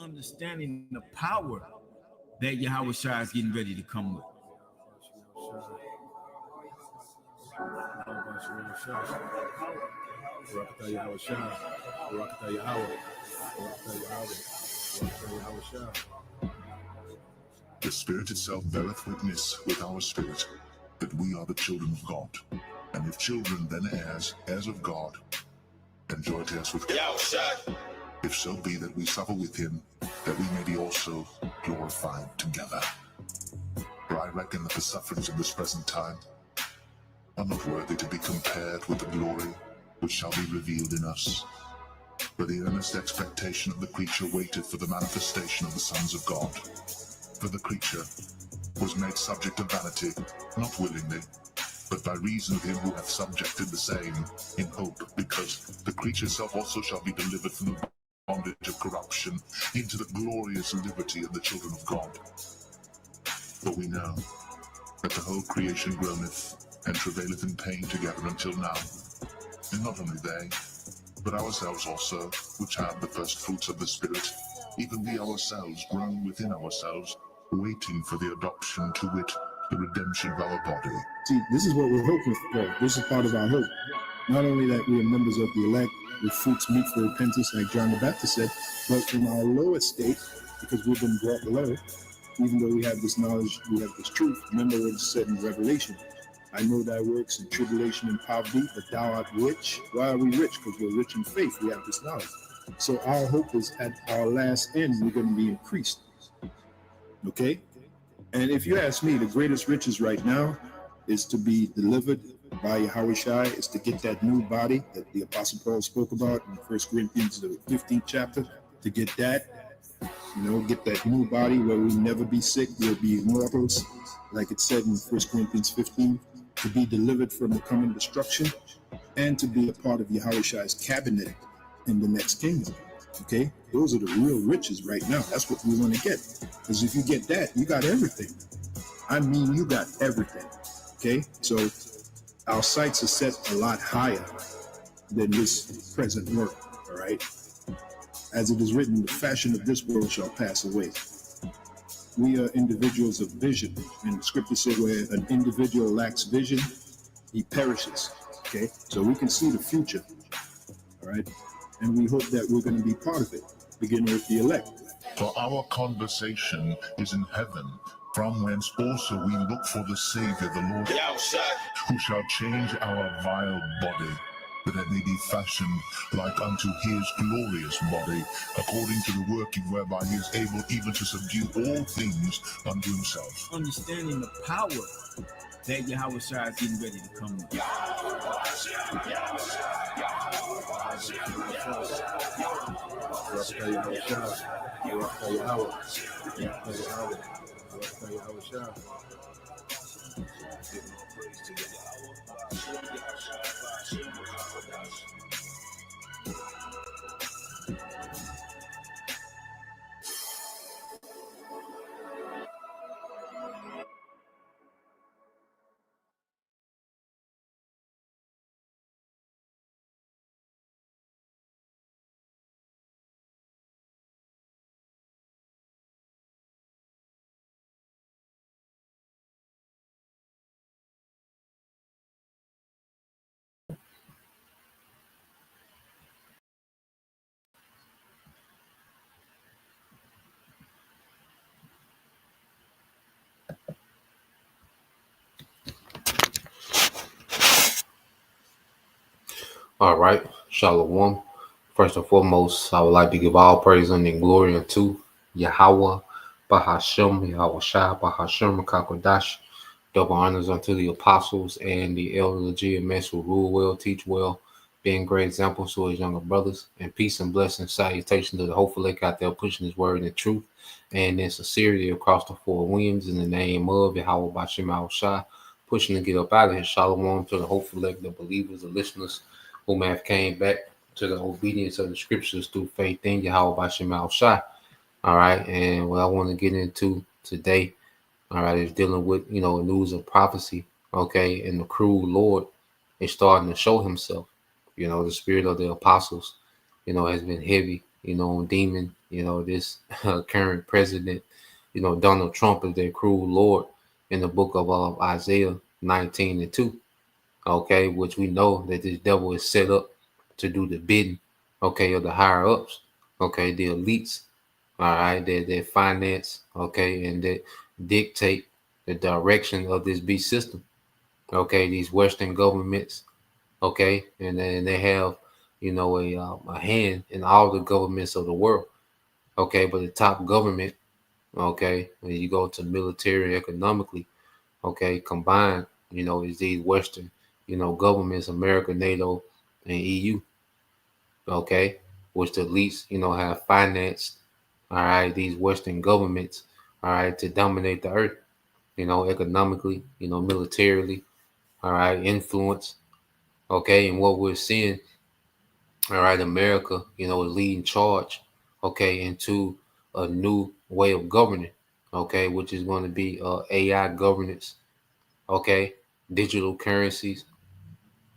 understanding the power that Yahweh Shai is getting ready to come with. The Spirit itself beareth witness with our spirit that we are the children of God. And if children, then heirs, heirs of God, and joint heirs with God. If so be that we suffer with him, that we may be also glorified together. For I reckon that the sufferings of this present time are not worthy to be compared with the glory which shall be revealed in us. For the earnest expectation of the creature waited for the manifestation of the sons of God. For the creature was made subject to vanity, not willingly, but by reason of him who hath subjected the same, in hope, because the creature itself also shall be delivered from the bondage of corruption into the glorious liberty of the children of God. For we know that the whole creation groaneth and travaileth in pain together until now. And not only they, but ourselves also, which have the first fruits of the Spirit, even we ourselves groan within ourselves, waiting for the adoption, to wit, the redemption of our body. See, this is what we're hoping for. This is part of our hope. Not only that we are members of the elect with fruits meet for repentance, like John the Baptist said, but in our lower state, because we've been brought low, even though we have this knowledge, we have this truth. Remember what it said in Revelation. I know thy works in tribulation and poverty, but thou art rich. Why are we rich? Because we're rich in faith. We have this knowledge. So our hope is at our last end, we're going to be increased. Okay? And if you ask me, the greatest riches right now is to be delivered by Yahweh Shai, is to get that new body that the Apostle Paul spoke about in 1 Corinthians, the 15th chapter, to get that, get that new body where we'll never be sick, we'll be immortals, like it said in 1 Corinthians 15, to be delivered from the coming destruction, and to be a part of Yahweh Shai's cabinet in the next kingdom. Okay, those are the real riches right now. That's what we want to get. Because if you get that, you got everything. I mean, you got everything. Okay, so our sights are set a lot higher than this present world. All right, as it is written, the fashion of this world shall pass away. We are individuals of vision, and the scripture said where an individual lacks vision, he perishes. Okay, so we can see the future. All right. And we hope that we're going to be part of it, beginning with the elect. For our conversation is in heaven, from whence also we look for the Savior, the Lord, who shall change our vile body, that it may be fashioned like unto his glorious body, according to the working whereby he is able even to subdue all things unto himself. Understanding the power that Yahweh Shai is getting ready to come with. All right, Shalom. First and foremost, I would like to give all praise and glory unto Yahweh, Bahashem, Yahweh Shai, Bahashem, Kakodash. Double honors unto the apostles and the elder GMS who rule well, teach well, being great examples to his younger brothers. And peace and blessing, salutation to the hopeful lake out there pushing his word in truth and in sincerity across the four winds in the name of Yahweh Bashem Yahweh Shai, pushing to get up out of here. Shalom to the hopeful lake, the believers, the listeners who may have came back to the obedience of the scriptures through faith in Yahweh Bashem Yahweh Shai. All right, and what I want to get into today, all right, is dealing with, news of prophecy, okay, and the cruel Lord is starting to show himself. The spirit of the apostles, has been heavy, demon, this current president, Donald Trump is their cruel Lord in the book of Isaiah 19:2. Okay, which we know that this devil is set up to do the bidding, okay, of the higher ups, okay, the elites, all right, that finance, okay, and that dictate the direction of this beast system, okay, these Western governments, okay, and then they have, a hand in all the governments of the world, okay, but the top government, okay, when you go to military, economically, okay, combined, is these Western, governments, America, NATO, and EU, okay, which the elites, have financed, all right, these Western governments, all right, to dominate the earth, economically, militarily, all right, influence, okay, and what we're seeing, all right, America, is leading charge, okay, into a new way of governing, okay, which is going to be AI governance, okay, digital currencies,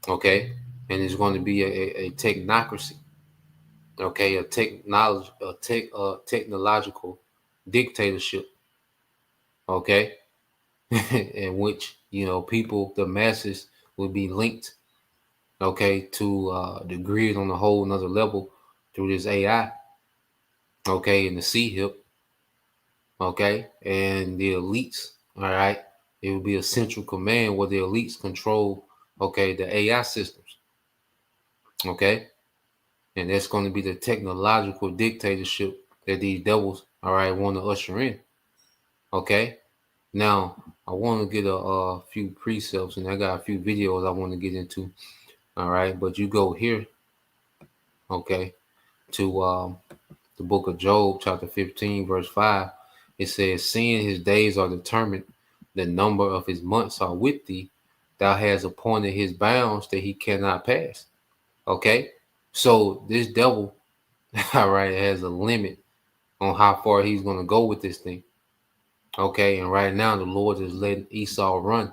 okay, and it's going to be a technocracy, okay, technological dictatorship, okay, in which people, the masses, will be linked, okay, to the grid on a whole another level through this AI, okay, and the C-HIP, okay, and the elites, all right, it will be a central command where the elites control, okay, the AI systems, okay, and that's going to be the technological dictatorship that these devils, all right, want to usher in, okay. Now, I want to get a few precepts, and I got a few videos I want to get into, all right, but you go here, okay, to the book of Job, chapter 15, verse 5. It says, seeing his days are determined, the number of his months are with thee, thou hast appointed his bounds that he cannot pass. Okay, so this devil, all right, has a limit on how far he's going to go with this thing. Okay, and right now the Lord is letting Esau run,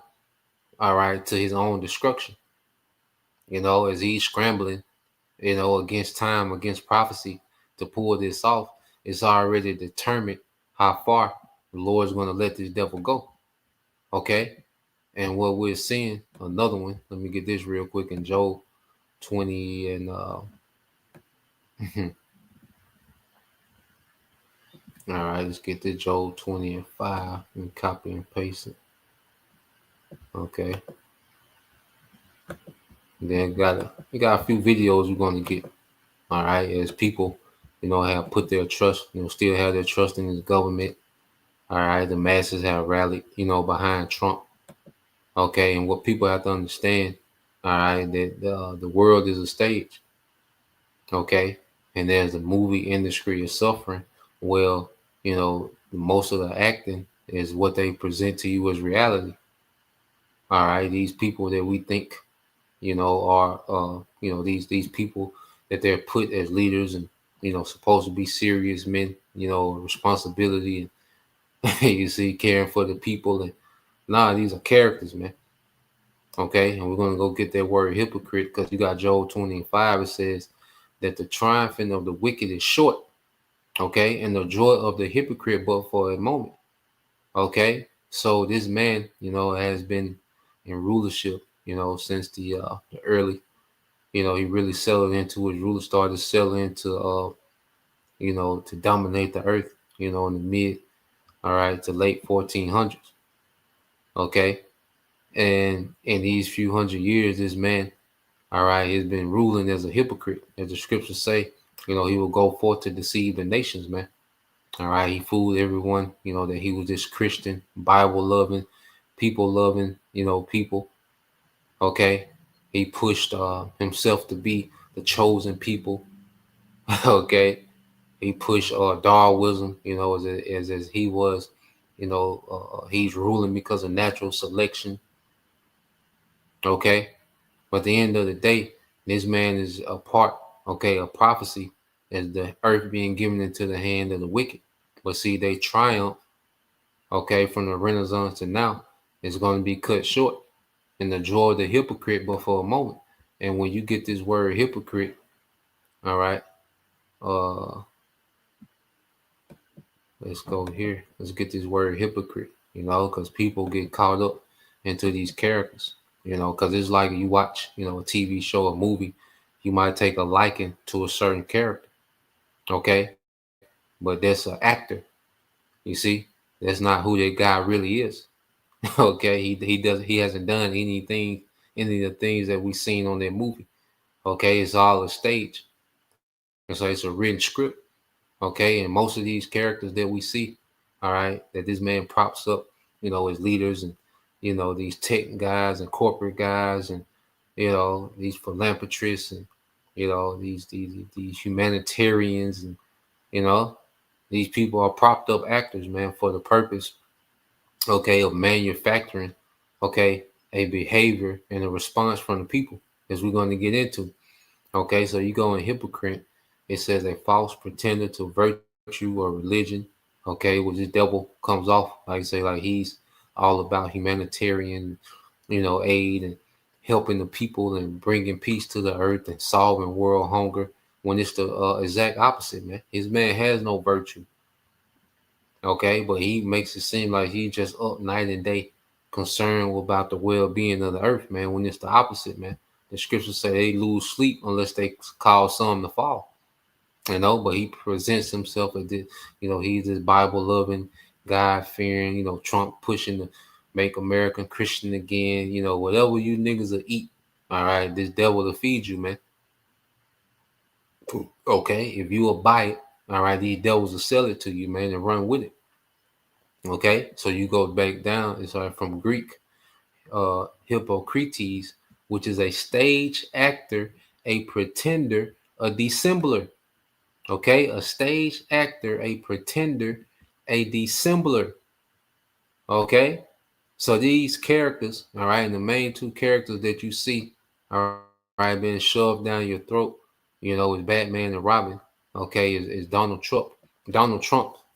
all right, to his own destruction, as he's scrambling, against time, against prophecy to pull this off. It's already determined how far the Lord's going to let this devil go. Okay, and what we're seeing, another one, let me get this real quick, in Job 20 and all right, let's get this Job 20 and 5 and copy and paste it. Okay, then you got a few videos we're going to get, all right, as people, have put their trust, still have their trust in this government. All right, the masses have rallied, behind Trump. Okay, and what people have to understand, all right, that the world is a stage. Okay, and there's the movie industry is suffering. Well, most of the acting is what they present to you as reality. All right, these people that we think, are these people that they're put as leaders and supposed to be serious men, responsibility and you see, caring for the people, and these are characters, man. Okay, and we're gonna go get that word hypocrite, because you got Job 20 and 5. It says that the triumphing of the wicked is short, okay, and the joy of the hypocrite but for a moment. Okay, so this man, has been in rulership, since the early, he really settled into his ruler, started selling into to dominate the earth, in the mid, all right, to late 1400s. Okay, and in these few hundred years, this man, all right, has been ruling as a hypocrite, as the scriptures say. He will go forth to deceive the nations, man. All right, he fooled everyone, that he was this Christian, Bible loving, people loving, people. Okay, he pushed himself to be the chosen people. Okay, he pushed Darwinism, as he was, he's ruling because of natural selection. Okay, but at the end of the day, this man is a part, okay, a prophecy, as the earth being given into the hand of the wicked. But see, they triumph, okay, from the Renaissance to now, is going to be cut short. And the joy of the hypocrite but for a moment. And when you get this word hypocrite, all right, let's go here. Let's get this word hypocrite, because people get caught up into these characters, because it's like you watch, a TV show, a movie, you might take a liking to a certain character, okay? But that's an actor, you see? That's not who that guy really is, okay? He hasn't done any of the things that we seen on that movie, okay? It's all a stage. And so it's a written script. Okay, and most of these characters that we see, all right, that this man props up, as leaders and, these tech guys and corporate guys and, these philanthropists and, these humanitarians and, these people are propped up actors, man, for the purpose, okay, of manufacturing, okay, a behavior and a response from the people, as we're going to get into. Okay, so you go in hypocrite. It says a false pretender to virtue or religion. Okay, which the devil comes off, like I say, like he's all about humanitarian, aid and helping the people and bringing peace to the earth and solving world hunger. When it's the exact opposite, man. His man has no virtue. Okay, but he makes it seem like he's just up night and day concerned about the well-being of the earth, man. When it's the opposite, man. The scriptures say they lose sleep unless they cause some to fall. But he presents himself as this, he's this Bible-loving, God-fearing, Trump pushing to make America Christian again, whatever you niggas will eat, all right, this devil will feed you, man. Okay, if you will buy it, all right, these devils will sell it to you, man, and run with it. Okay, so you go back down, it's from Greek, Hippocrates, which is a stage actor, a pretender, a dissembler. Okay, a stage actor, a pretender, a dissembler. Okay, so these characters, all right, and the main two characters that you see, all right, being shoved down your throat, is Batman and Robin. Okay, is Donald Trump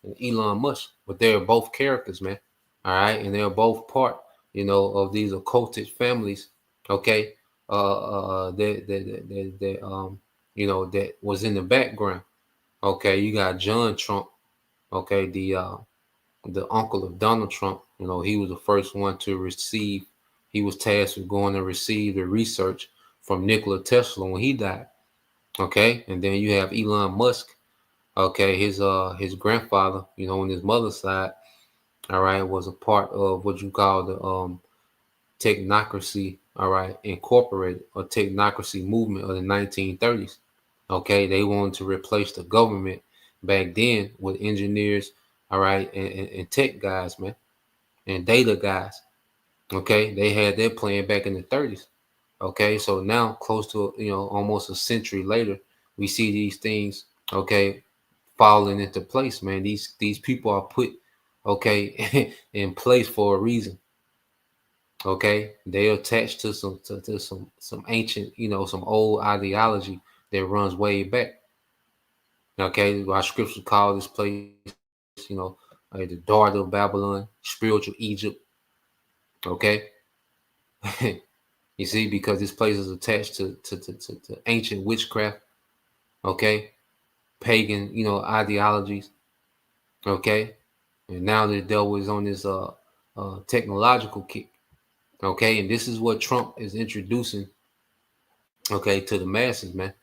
and Elon Musk, but they're both characters, man. All right, and they're both part, of these occulted families. Okay, that was in the background. Okay, you got John Trump, okay, the uncle of Donald Trump. He was the first one to receive. He was tasked with going to receive the research from Nikola Tesla when he died. Okay, and then you have Elon Musk. Okay, his grandfather, on his mother's side, all right, was a part of what you call the technocracy, all right, incorporated, or technocracy movement of the 1930s. Okay, they wanted to replace the government back then with engineers, all right, and tech guys, man, and data guys. Okay, they had their plan back in the 30s. Okay, so now close to almost a century later, we see these things, okay, falling into place, man. These people are put, okay, in place for a reason. Okay, they're attached to some ancient, some old ideology that runs way back. Okay, our scriptures call this place, like the daughter of Babylon, spiritual Egypt. Okay, you see, because this place is attached to ancient witchcraft. Okay, pagan, ideologies. Okay, and now the devil is on this technological kick. Okay, and this is what Trump is introducing. Okay, to the masses, man.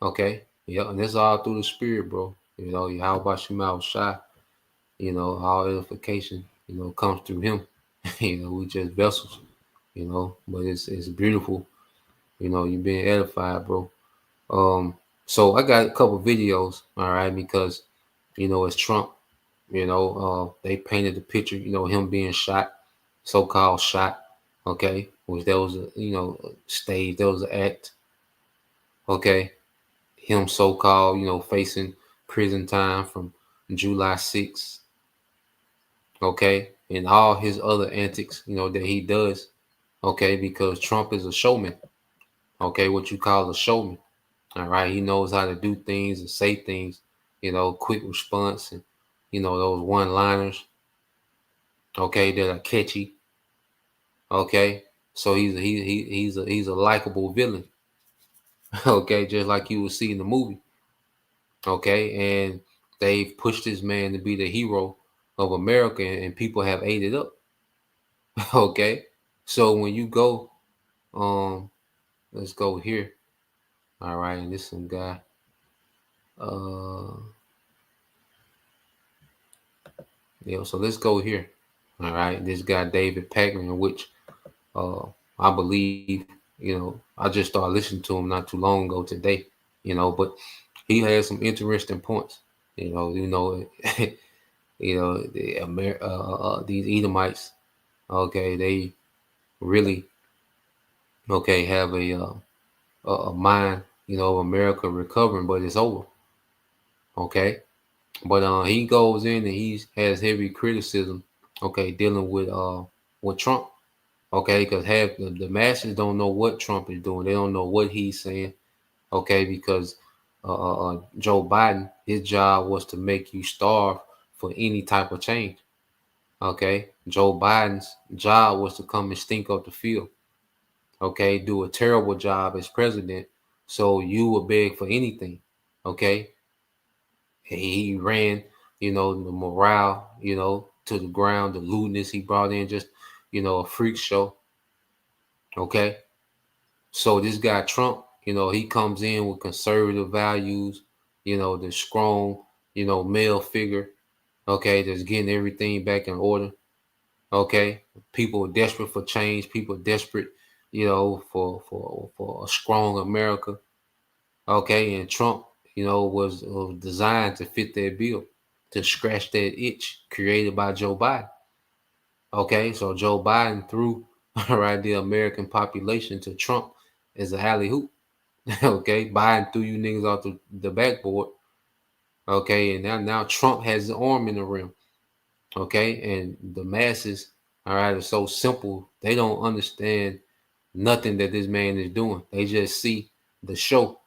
Okay, yeah, and that's all through the spirit, bro. How about Shema Shai? All edification, comes through him. We just vessels, but it's beautiful. You're being edified, bro. So I got a couple videos, all right, because it's Trump. They painted the picture, him being shot, so-called shot. Okay, which that was a stage, that was an act. Okay, him so-called facing prison time from July 6th. Okay, and all his other antics that he does. Okay, because Trump is a showman. Okay, what you call a showman. All right, he knows how to do things and say things, quick response and those one-liners. Okay, that are catchy. Okay, so he's a likable villain. Okay, just like you will see in the movie. Okay, and they've pushed this man to be the hero of America, and people have ate it up. Okay, so when you go, let's go here. All right, and this some guy. Uh, yeah. So let's go here. All right, this guy David Pakman, which uh, I believe, I just started listening to him not too long ago today. But he has some interesting points. You know, these Edomites. Okay, they really have a mind, of America recovering, but it's over. Okay, but he goes in and he has heavy criticism. Okay, dealing with Trump. Okay, because half the masses don't know what Trump is doing. They don't know what he's saying. Okay, because Joe Biden, his job was to make you starve for any type of change. Okay, Joe Biden's job was to come and stink up the field. Okay, do a terrible job as president, so you would beg for anything. Okay, he ran, the morale, to the ground, the lewdness he brought in, just, a freak show. Okay, so this guy Trump, he comes in with conservative values, the strong, male figure, okay, that's getting everything back in order. Okay, people are desperate for change. People are desperate, for a strong America. Okay, and Trump, was designed to fit that bill, to scratch that itch created by Joe Biden. Okay, so Joe Biden threw right the American population to Trump as a alley hoop. Okay, Biden threw you niggas off the backboard. Okay, and now Trump has his arm in the rim. Okay, and the masses, all right, are so simple. They don't understand nothing that this man is doing. They just see the show,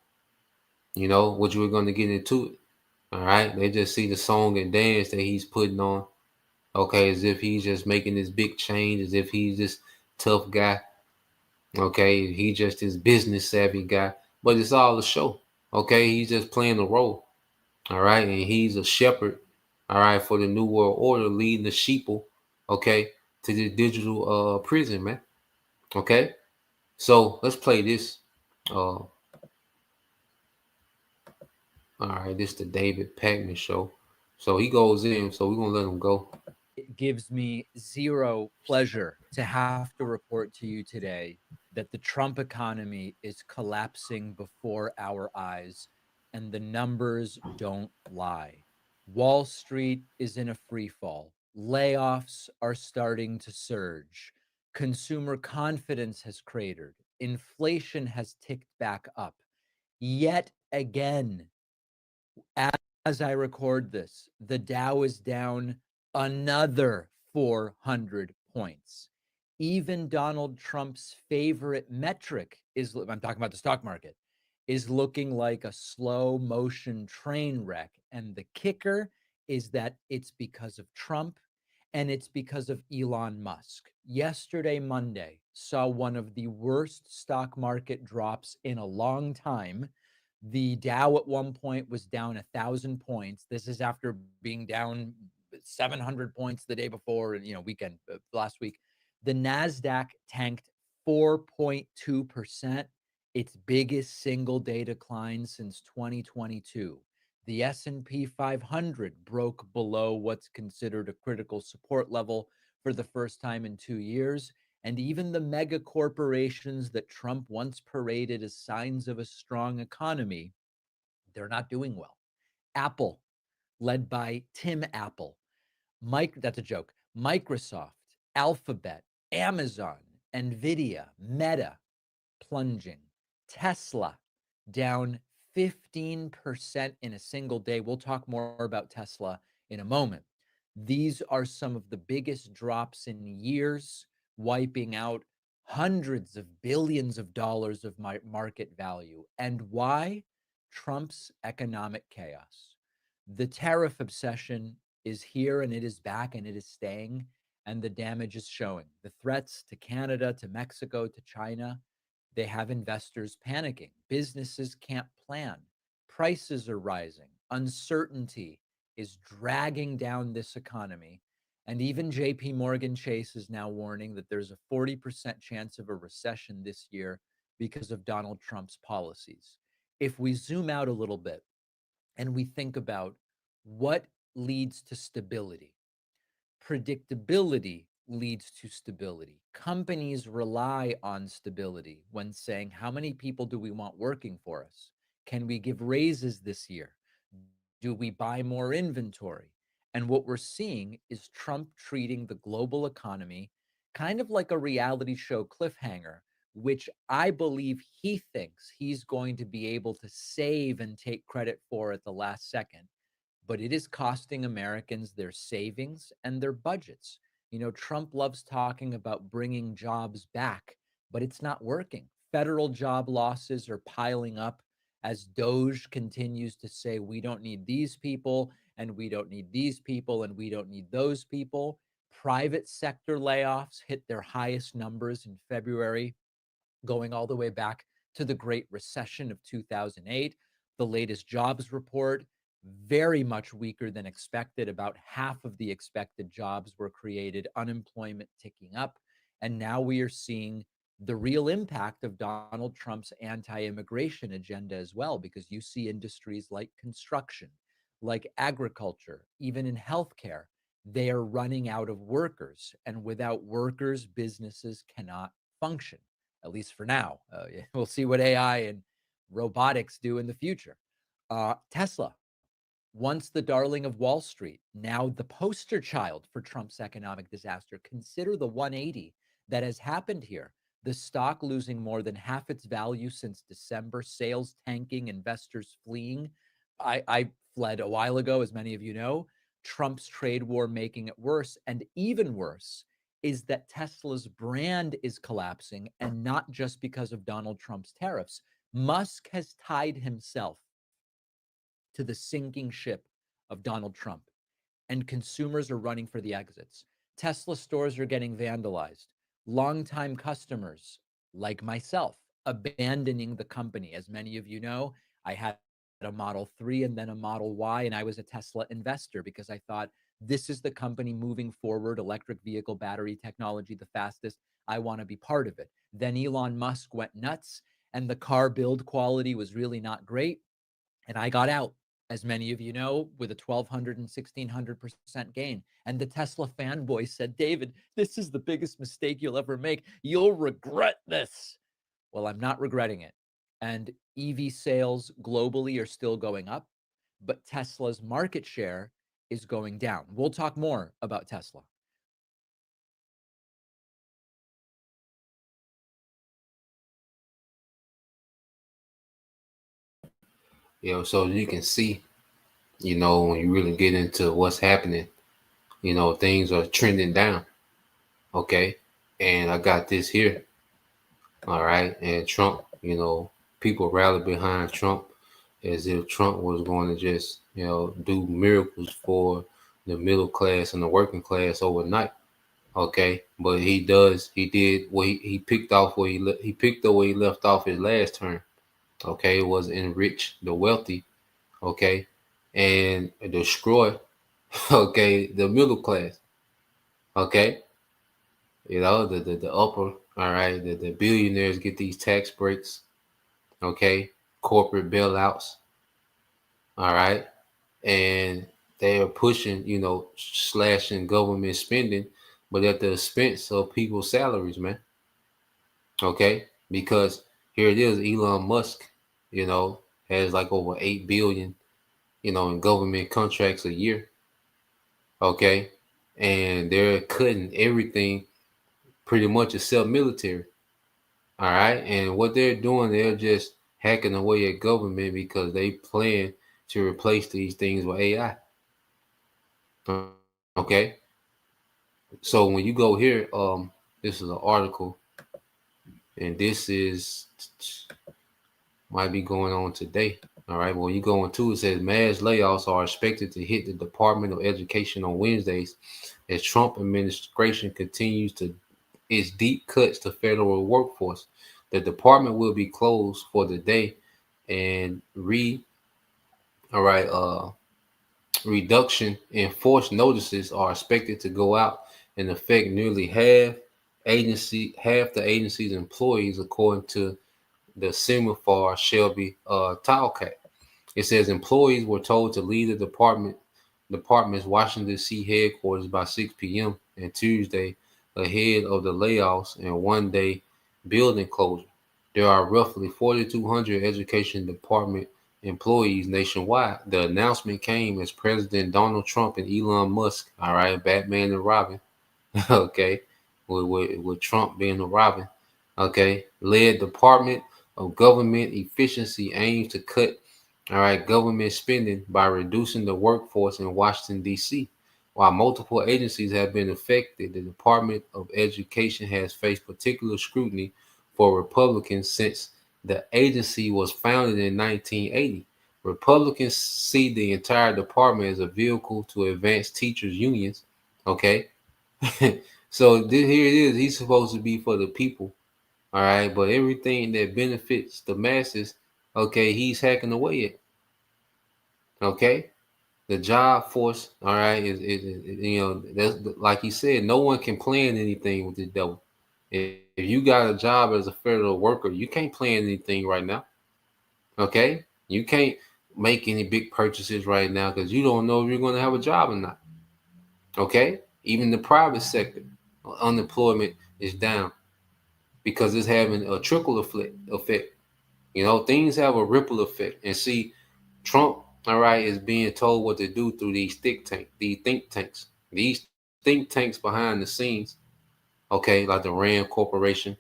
which we're going to get into it. All right, they just see the song and dance that he's putting on. Okay, as if he's just making this big change, as if he's this tough guy. Okay, he just this business savvy guy, but it's all a show. Okay, he's just playing a role. All right, and he's a shepherd. All right, for the new world order, leading the sheeple. Okay, to the digital prison, man. Okay, so let's play this. All right, this is the David Pakman show. So he goes in. So we're gonna let him go. It gives me zero pleasure to have to report to you today that the Trump economy is collapsing before our eyes, and the numbers don't lie. Wall Street is in a free fall. Layoffs are starting to surge. Consumer confidence has cratered. Inflation has ticked back up. Yet again, as I record this, the Dow is down another 400 points. Even Donald Trump's favorite metric is, I'm talking about the stock market, is looking like a slow motion train wreck. And the kicker is that it's because of Trump and it's because of Elon Musk. Yesterday, Monday, saw one of the worst stock market drops in a long time. The Dow at one point was down 1,000 points. This is after being down 700 points the day before, and weekend last week. The Nasdaq tanked 4.2%, its biggest single day decline since 2022. The S&P 500 broke below what's considered a critical support level for the first time in 2 years. And even the mega corporations that Trump once paraded as signs of a strong economy, they're not doing well. Apple, led by Tim Apple, that's a joke. Microsoft, Alphabet, Amazon, Nvidia, Meta, plunging. Tesla, down 15% in a single day. We'll talk more about Tesla in a moment. These are some of the biggest drops in years, wiping out hundreds of billions of dollars of market value. And why? Trump's economic chaos. The tariff obsession is here and it is back and it is staying, and the damage is showing. The threats to Canada, to Mexico, to China, they have investors panicking. Businesses can't plan. Prices are rising. uncertainty is dragging down this economy. And even JP Morgan Chase is now warning that there's a 40% chance of a recession this year because of Donald Trump's policies. If we zoom out a little bit and we think about what leads to stability, predictability leads to stability. Companies rely on stability when saying, how many people do we want working for us? Can we give raises this year? Do we buy more inventory? And what we're seeing is Trump treating the global economy kind of like a reality show cliffhanger, which I believe he thinks he's going to be able to save and take credit for at the last second. But it is costing Americans their savings and their budgets. You know, Trump loves talking about bringing jobs back, but it's not working. Federal job losses are piling up as Doge continues to say, we don't need these people, and we don't need these people, and we don't need those people. Private sector layoffs hit their highest numbers in February, going all the way back to the Great Recession of 2008. The latest jobs report, very much weaker than expected. About half of the expected jobs were created, unemployment ticking up. And now we are seeing the real impact of Donald Trump's anti-immigration agenda as well, because you see industries like construction, like agriculture, even in healthcare, they are running out of workers. And without workers, businesses cannot function, at least for now. We'll see what AI and robotics do in the future. Tesla, once the darling of Wall Street, now the poster child for Trump's economic disaster. Consider the 180 that has happened here. The stock losing more than half its value since December, sales tanking, investors fleeing. I fled a while ago, as many of you know. Trump's trade war making it worse. And even worse is that Tesla's brand is collapsing, and not just because of Donald Trump's tariffs. Musk has tied himself to the sinking ship of Donald Trump, and consumers are running for the exits. Tesla stores are getting vandalized. Longtime customers, like myself, abandoning the company. As many of you know, I had a Model 3 and then a Model Y, and I was a Tesla investor because I thought this is the company moving forward, electric vehicle battery technology, the fastest. I want to be part of it. Then Elon Musk went nuts, and the car build quality was really not great, and I got out, as many of you know, with a 1,200 and 1,600% gain. And the Tesla fanboy said, David, this is the biggest mistake you'll ever make. You'll regret this. Well, I'm not regretting it. And EV sales globally are still going up, but Tesla's market share is going down. We'll talk more about Tesla. So you can see, when you really get into what's happening, things are trending down. Okay. And I got this here. All right. And Trump, people rallied behind Trump as if Trump was going to just, do miracles for the middle class and the working class overnight. Okay. But he did what he picked off where he picked up where he left off his last term. Okay. It was enrich the wealthy. Okay. And destroy, okay, the middle class. Okay. The upper, all right, the billionaires get these tax breaks, okay, corporate bailouts, all right, and they're pushing, slashing government spending, but at the expense of people's salaries, man, okay, because here it is, Elon Musk, has like over 8 billion, in government contracts a year, okay, and they're cutting everything pretty much except military. All right. And what they're doing, they're just hacking away at government because they plan to replace these things with AI. Okay. So when you go here, this is an article, and this is might be going on today. All right. Well, you go into it says mass layoffs are expected to hit the Department of Education on Wednesdays as Trump administration continues to its deep cuts to federal workforce. The department will be closed for the day and all right, reduction in force notices are expected to go out and affect nearly half the agency's employees, according to the Semaphore Shelby Talcott. It says employees were told to leave the department's Washington D.C. headquarters by 6 p.m. and Tuesday ahead of the layoffs and one-day building closure. There are roughly 4,200 education department employees nationwide. The announcement came as President Donald Trump and Elon Musk, all right, Batman and Robin, okay, with Trump being the Robin, okay, led Department of Government Efficiency aims to cut, all right, government spending by reducing the workforce in Washington, D.C. While multiple agencies have been affected, the Department of Education has faced particular scrutiny for Republicans since the agency was founded in 1980. Republicans see the entire department as a vehicle to advance teachers' unions. Okay. So here it is. He's supposed to be for the people. All right. But everything that benefits the masses, okay, he's hacking away at. Okay. The job force, all right, is that's like he said, no one can plan anything with the devil. If you got a job as a federal worker, you can't plan anything right now. Okay, you can't make any big purchases right now because you don't know if you're going to have a job or not. Okay, even the private sector, unemployment is down because it's having a trickle effect. You know, things have a ripple effect. And see, Trump, all right, is being told what to do through these think tanks, these think tanks behind the scenes, okay, like the Rand Corporation,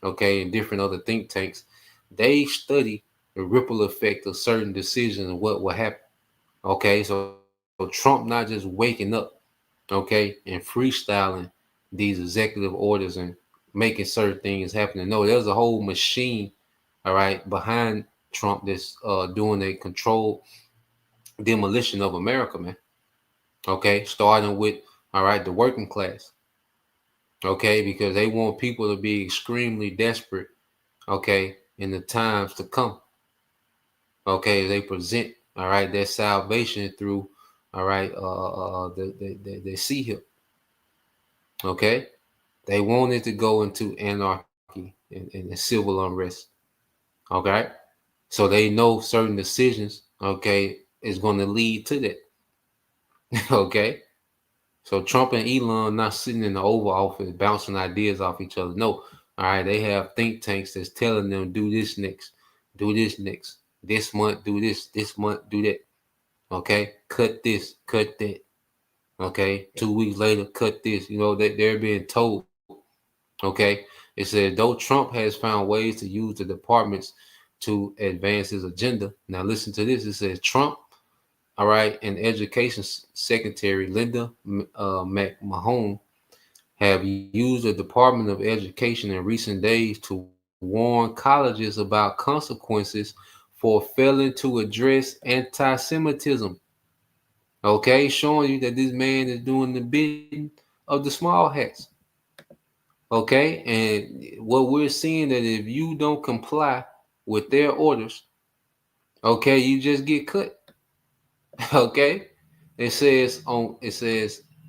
okay, and different other think tanks. They study the ripple effect of certain decisions and what will happen. Okay, so Trump not just waking up, okay, and freestyling these executive orders and making certain things happen. No, there's a whole machine, all right, behind Trump that's doing a controlled demolition of America, man. Okay, starting with, all right, the working class. Okay, because they want people to be extremely desperate, okay, in the times to come. Okay, they present, all right, their salvation through, all right, the sea hip. Okay, they want it to go into anarchy and civil unrest. Okay, so they know certain decisions, okay, is going to lead to that. Okay, so Trump and Elon not sitting in the Oval Office bouncing ideas off each other. No, all right, they have think tanks that's telling them do this next, this month do this month do that. Okay, cut this, cut that. Okay, 2 weeks later, cut this. You know that they're being told. Okay, it said though Trump has found ways to use the departments to advance his agenda. Now listen to this. It says Trump, all right, and Education Secretary Linda McMahon have used the Department of Education in recent days to warn colleges about consequences for failing to address anti-Semitism. Okay, showing you that this man is doing the bidding of the small hats. Okay, and what we're seeing that if you don't comply with their orders, okay, you just get cut. Okay, it says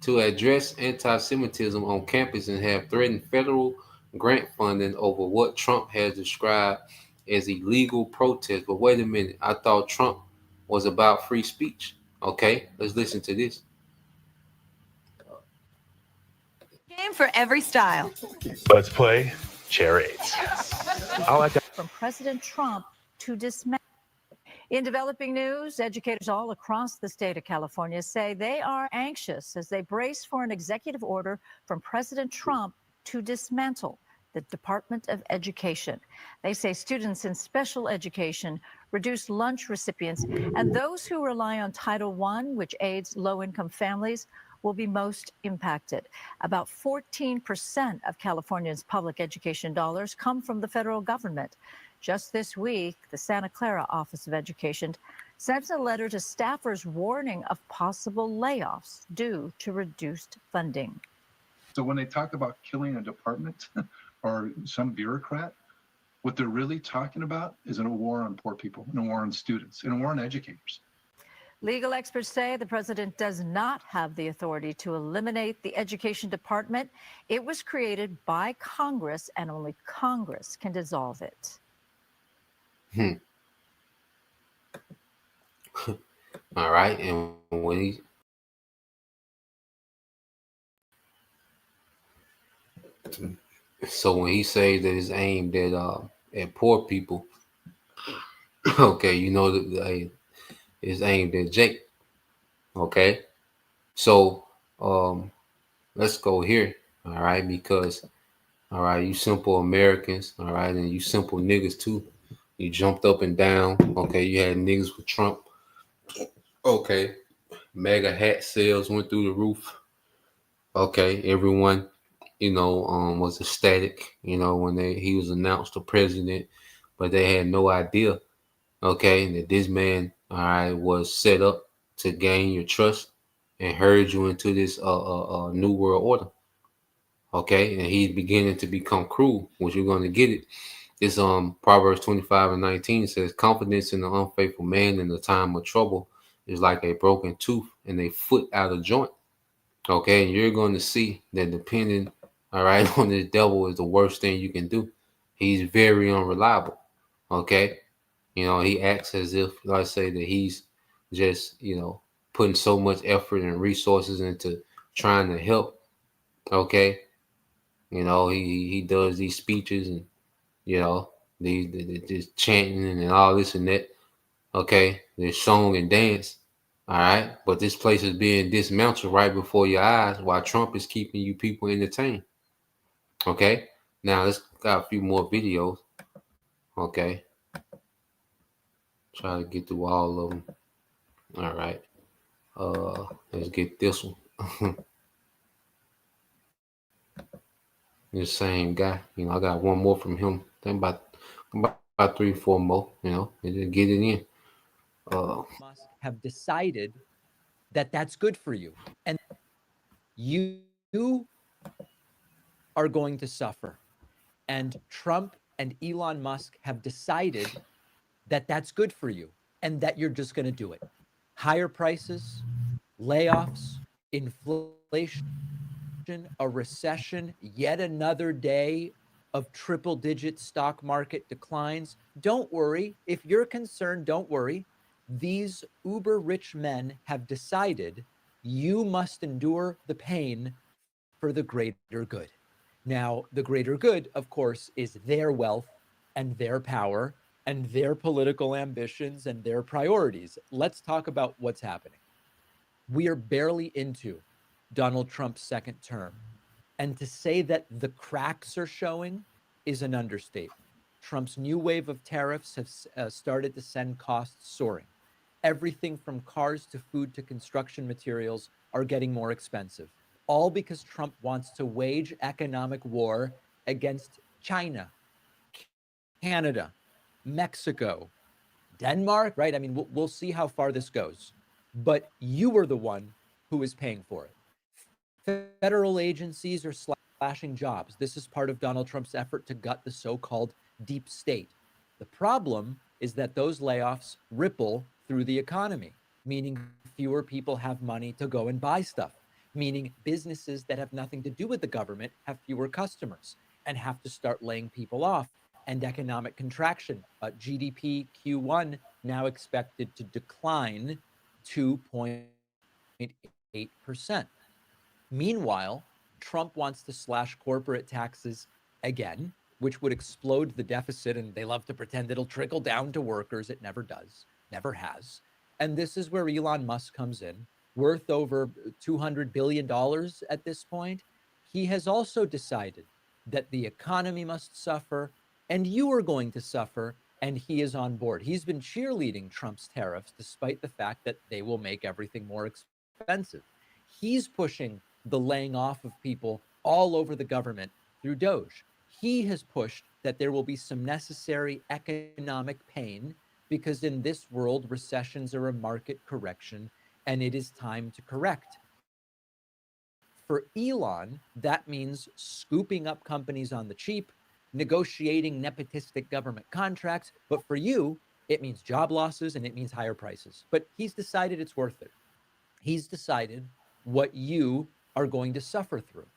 to address anti-Semitism on campus and have threatened federal grant funding over what Trump has described as illegal protest. But wait a minute, I thought Trump was about free speech. Okay, let's listen to this. Game for every style. Let's play charades. From President Trump to dismantle. In developing news, educators all across the state of California say they are anxious as they brace for an executive order from President Trump to dismantle the Department of Education. They say students in special education, reduced lunch recipients, and those who rely on Title I, which aids low-income families, will be most impacted. About 14% of California's public education dollars come from the federal government. Just this week, the Santa Clara Office of Education sent a letter to staffers warning of possible layoffs due to reduced funding. So when they talk about killing a department or some bureaucrat, What they're really talking about is a war on poor people, and a war on students, and a war on educators. Legal experts say the president does not have the authority to eliminate the education department. It was created by Congress, and only Congress can dissolve it. All right, and when he when he says that it's aimed at poor people, okay, you know that it's aimed at Jake. Okay, so let's go here. All right, because all right, you simple Americans, all right, and you simple niggas too. You jumped up and down. Okay, you had niggas with Trump. Okay, mega hat sales went through the roof. Okay, everyone, was ecstatic, when he was announced the president, but they had no idea, okay, that this man, all right, was set up to gain your trust and herd you into this new world order. Okay, and he's beginning to become cruel, which you're going to get it. This Proverbs 25:19 says, confidence in the unfaithful man in the time of trouble is like a broken tooth and a foot out of joint. Okay, and you're going to see that depending, all right, on this devil is the worst thing you can do. He's very unreliable. Okay, he acts as if, like I say, that he's just, putting so much effort and resources into trying to help. Okay, he does these speeches and this chanting and all this and that. Okay, there's song and dance. All right, but this place is being dismantled right before your eyes while Trump is keeping you people entertained. Okay, now let's got a few more videos. Okay, try to get through all of them. All right, let's get this one. The same guy. I got one more from him. Think about 3 or 4 more. And then get it in. Musk have decided that that's good for you, and you are going to suffer. And Trump and Elon Musk have decided that that's good for you and that you're just going to do it. Higher prices, layoffs, inflation, a recession, yet another day of triple-digit stock market declines. Don't worry. If you're concerned, don't worry. These uber rich men have decided you must endure the pain for the greater good. Now, the greater good, of course, is their wealth and their power and their political ambitions and their priorities. Let's talk about what's happening. We are barely into Donald Trump's second term. And to say that the cracks are showing is an understatement. Trump's new wave of tariffs have started to send costs soaring. Everything from cars to food to construction materials are getting more expensive, all because Trump wants to wage economic war against China, Canada, Mexico, Denmark, right? I mean, we'll see how far this goes. But you are the one who is paying for it. Federal agencies are slashing jobs. This is part of Donald Trump's effort to gut the so-called deep state. The problem is that those layoffs ripple through the economy, meaning fewer people have money to go and buy stuff, meaning businesses that have nothing to do with the government have fewer customers and have to start laying people off, and economic contraction. GDP Q1 now expected to decline 2.8%. Meanwhile, Trump wants to slash corporate taxes again, which would explode the deficit, and they love to pretend it'll trickle down to workers. It never does, never has. And this is where Elon Musk comes in, worth over $200 billion at this point. He has also decided that the economy must suffer, and you are going to suffer, and he is on board. He's been cheerleading Trump's tariffs, despite the fact that they will make everything more expensive. He's pushing the laying off of people all over the government through Doge. He has pushed that there will be some necessary economic pain, because in this world, recessions are a market correction, and it is time to correct. For Elon, that means scooping up companies on the cheap, negotiating nepotistic government contracts. But for you, it means job losses and it means higher prices. But he's decided it's worth it. He's decided what you are going to suffer through.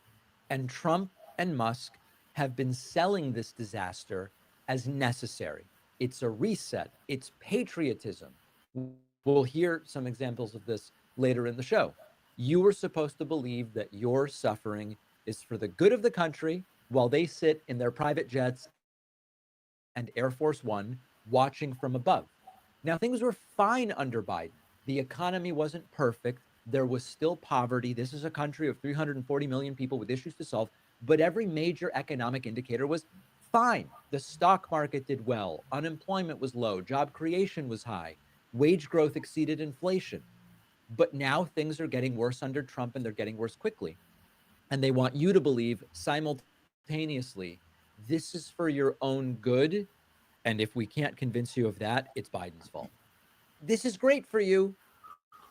And Trump and Musk have been selling this disaster as necessary. It's a reset. It's patriotism. We'll hear some examples of this later in the show. You were supposed to believe that your suffering is for the good of the country while they sit in their private jets and Air Force One watching from above. Now, things were fine under Biden. The economy wasn't perfect. There was still poverty. This is a country of 340 million people with issues to solve, but every major economic indicator was fine. The stock market did well. Unemployment was low. Job creation was high. Wage growth exceeded inflation. But now things are getting worse under Trump, and they're getting worse quickly. And they want you to believe simultaneously, this is for your own good. And if we can't convince you of that, it's Biden's fault. This is great for you,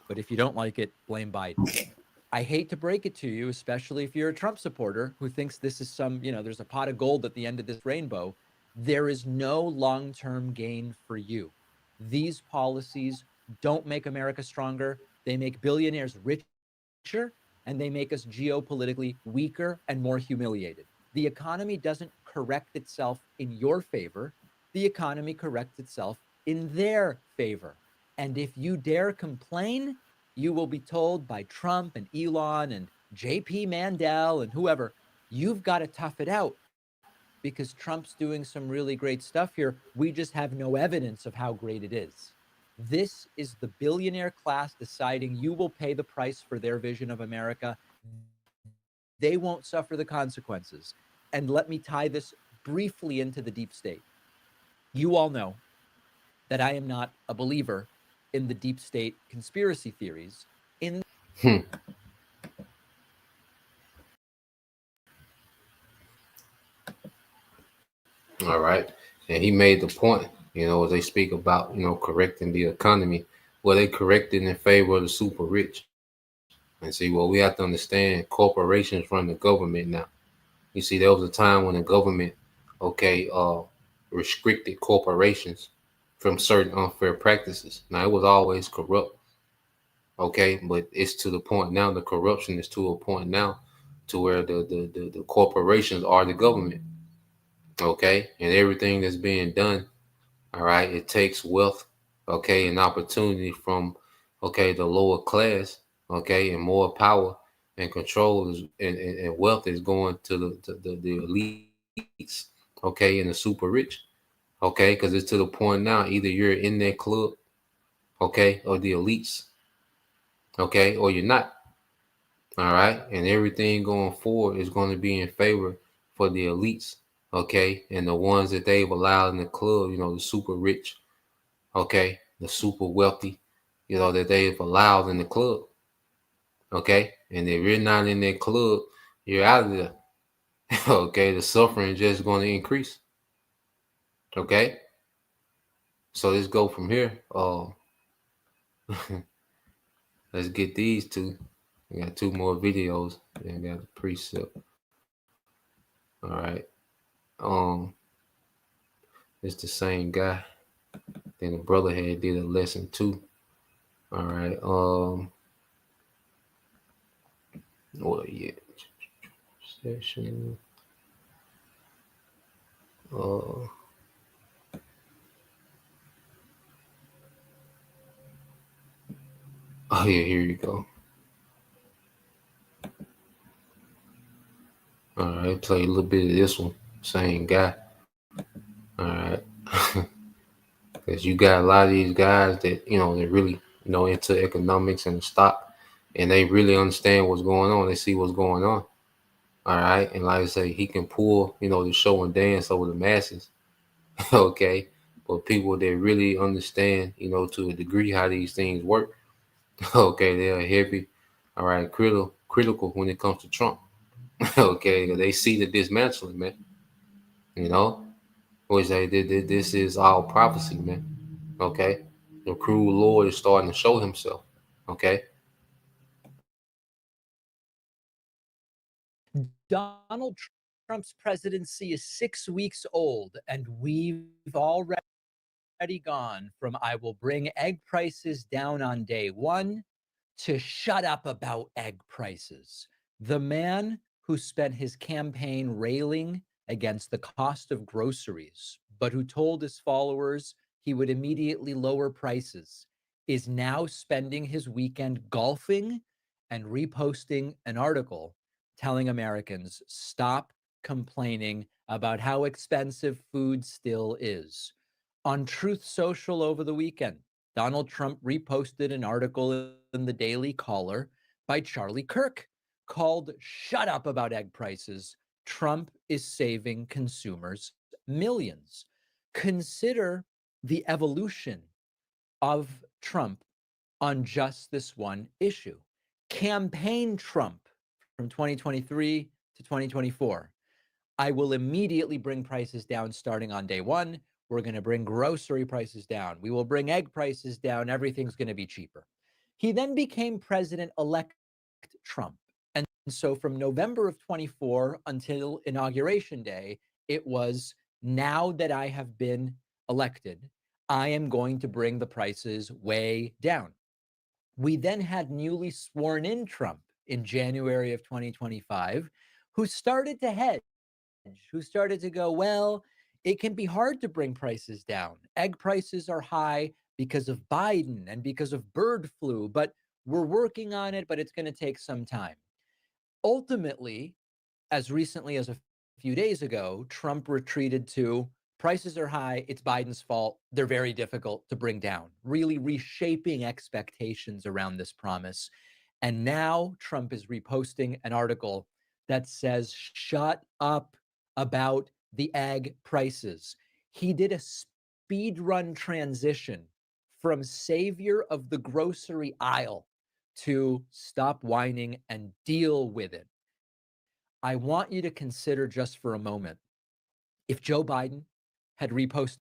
but if you don't like it, blame Biden. I hate to break it to you, especially if you're a Trump supporter who thinks this is there's a pot of gold at the end of this rainbow. There is no long-term gain for you. These policies don't make America stronger. They make billionaires richer, and they make us geopolitically weaker and more humiliated. The economy doesn't correct itself in your favor. The economy corrects itself in their favor. And if you dare complain, you will be told by Trump and Elon and JP Mandel and whoever, you've got to tough it out because Trump's doing some really great stuff here. We just have no evidence of how great it is. This is the billionaire class deciding you will pay the price for their vision of America. They won't suffer the consequences. And let me tie this briefly into the deep state. You all know that I am not a believer in the deep state conspiracy theories. All right. And he made the point, as they speak about, correcting the economy. Well, they corrected in favor of the super rich. And see, well, we have to understand corporations run the government now. You see, there was a time when the government, restricted corporations from certain unfair practices. Now, it was always corrupt. Okay, but it's to the point now, the corruption is to a point now to where the corporations are the government. Okay, and everything that's being done, all right, it takes wealth, and opportunity from, the lower class, and more power and control and wealth is going to the elites, and the super rich, because it's to the point now, either you're in that club, or the elites, or you're not, all right, and everything going forward is going to be in favor for the elites. And the ones that they've allowed in the club, the super rich, the super wealthy, that they've allowed in the club, and if you're not in that club, you're out of there, the suffering is just going to increase, so let's go from here. Let's get these two. We got two more videos, and got a precept. All right. It's the same guy. Then the brother had did a lesson too. All right. Session. Oh yeah, here you go. All right, play a little bit of this one. Same guy. All right. Because you got a lot of these guys that, they're really, into economics and the stock, and they really understand what's going on. They see what's going on. All right. And like I say, he can pull, the show and dance over the masses. But people that really understand, to a degree how these things work, they're heavy, all right, critical when it comes to Trump. They see the dismantling, man. Which this is all prophecy, man. The cruel Lord is starting to show himself. Donald Trump's presidency is 6 weeks old, and we've already gone from I will bring egg prices down on day one to shut up about egg prices. The man who spent his campaign railing against the cost of groceries, but who told his followers he would immediately lower prices, is now spending his weekend golfing and reposting an article telling Americans, stop complaining about how expensive food still is. On Truth Social over the weekend, Donald Trump reposted an article in the Daily Caller by Charlie Kirk called Shut Up About Egg Prices. Trump is saving consumers millions. Consider the evolution of Trump on just this one issue. Campaign Trump from 2023 to 2024. I will immediately bring prices down starting on day one. We're going to bring grocery prices down. We will bring egg prices down. Everything's going to be cheaper. He then became President-elect Trump. And so from November of 24 until Inauguration Day, it was, now that I have been elected, I am going to bring the prices way down. We then had newly sworn in Trump in January of 2025, who started to hedge, who started to go, well, it can be hard to bring prices down. Egg prices are high because of Biden and because of bird flu, but we're working on it, but it's going to take some time. Ultimately, as recently as a few days ago, Trump retreated to prices are high, it's Biden's fault, they're very difficult to bring down, really reshaping expectations around this promise. And now Trump is reposting an article that says, shut up about the egg prices. He did a speed run transition from savior of the grocery aisle to stop whining and deal with it. I want you to consider just for a moment, if Joe Biden had reposted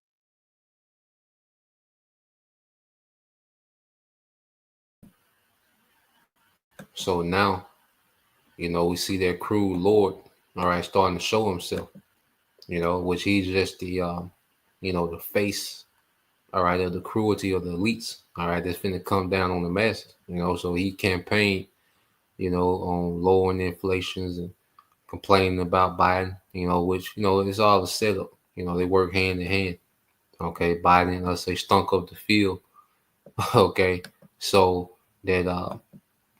So now, we see that cruel Lord, all right, starting to show himself, which he's just the, the face, all right, of the cruelty of the elites, all right, that's finna come down on the masses, so he campaigned, on lowering inflations and complaining about Biden, which, it's all a setup, they work hand in hand, okay, Biden, let's say, stunk up the field, okay, so that,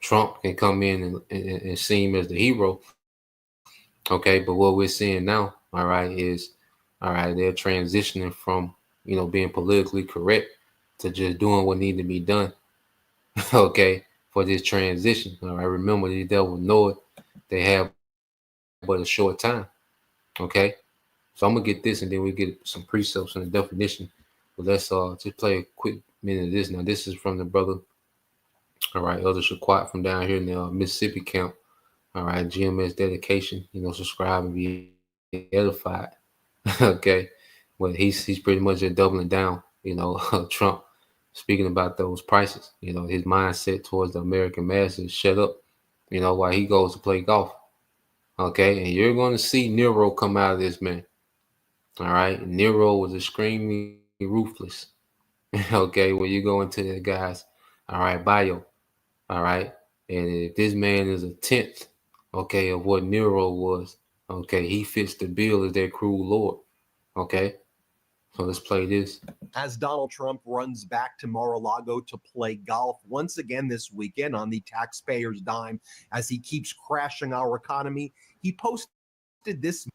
Trump can come in and seem as the hero. Okay, but what we're seeing now, all right, is they're transitioning from being politically correct to just doing what needs to be done. Okay, for this transition. All right, remember the devil know it. They have but a short time. Okay, so I'm gonna get this and then we get some precepts and the definition. But let's just play a quick minute of this. Now, this is from the brother. All right, Elder Shaquat from down here in the Mississippi camp. All right, GMS dedication, subscribe and be edified. Okay, well, he's pretty much just doubling down, Trump speaking about those prices, his mindset towards the American masses, shut up, while he goes to play golf. Okay, and you're going to see Nero come out of this, man. All right, Nero was extremely ruthless. Okay, when you go into the guy's, all right, bio. All right. And if this man is a tenth, okay, of what Nero was, okay, he fits the bill as that cruel Lord. Okay. So let's play this. As Donald Trump runs back to Mar-a-Lago to play golf once again this weekend on the taxpayers' dime, as he keeps crashing our economy, he posted this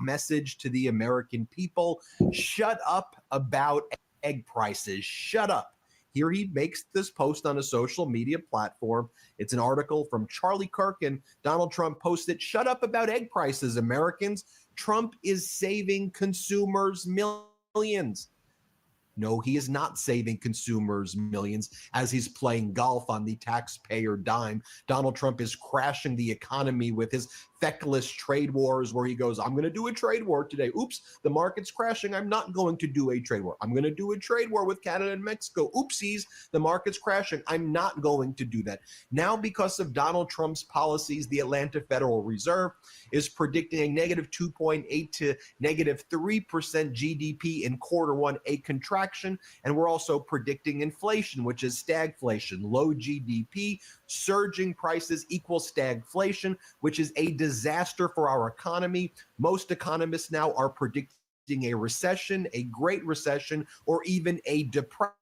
message to the American people: shut up about egg prices. Shut up. Here he makes this post on a social media platform. It's an article from Charlie Kirk, and Donald Trump posted, shut up about egg prices, Americans. Trump is saving consumers millions. No, he is not saving consumers millions as he's playing golf on the taxpayer dime. Donald Trump is crashing the economy with his feckless trade wars where he goes, I'm going to do a trade war today. Oops, the market's crashing. I'm not going to do a trade war. I'm going to do a trade war with Canada and Mexico. Oopsies, the market's crashing. I'm not going to do that. Now, because of Donald Trump's policies, the Atlanta Federal Reserve is predicting a negative 2.8 to negative 3% GDP in Q1, a contraction. And we're also predicting inflation, which is stagflation. Low GDP, surging prices equals stagflation, which is a disaster for our economy. Most economists now are predicting a recession, a great recession, or even a depression,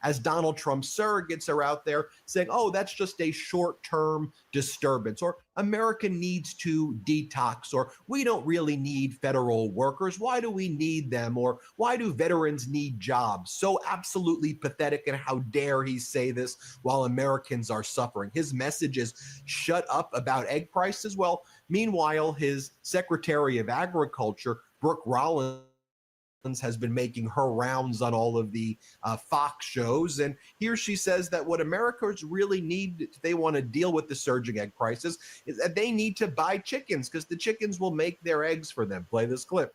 as Donald Trump's surrogates are out there saying, oh, that's just a short-term disturbance, or America needs to detox, or we don't really need federal workers. Why do we need them? Or why do veterans need jobs? So absolutely pathetic, and how dare he say this while Americans are suffering. His message is shut up about egg prices. Well, meanwhile, his Secretary of Agriculture, Brooke Rollins, has been making her rounds on all of the Fox shows. And here she says that what Americans really need, if they want to deal with the surging egg prices, is that they need to buy chickens because the chickens will make their eggs for them. Play this clip.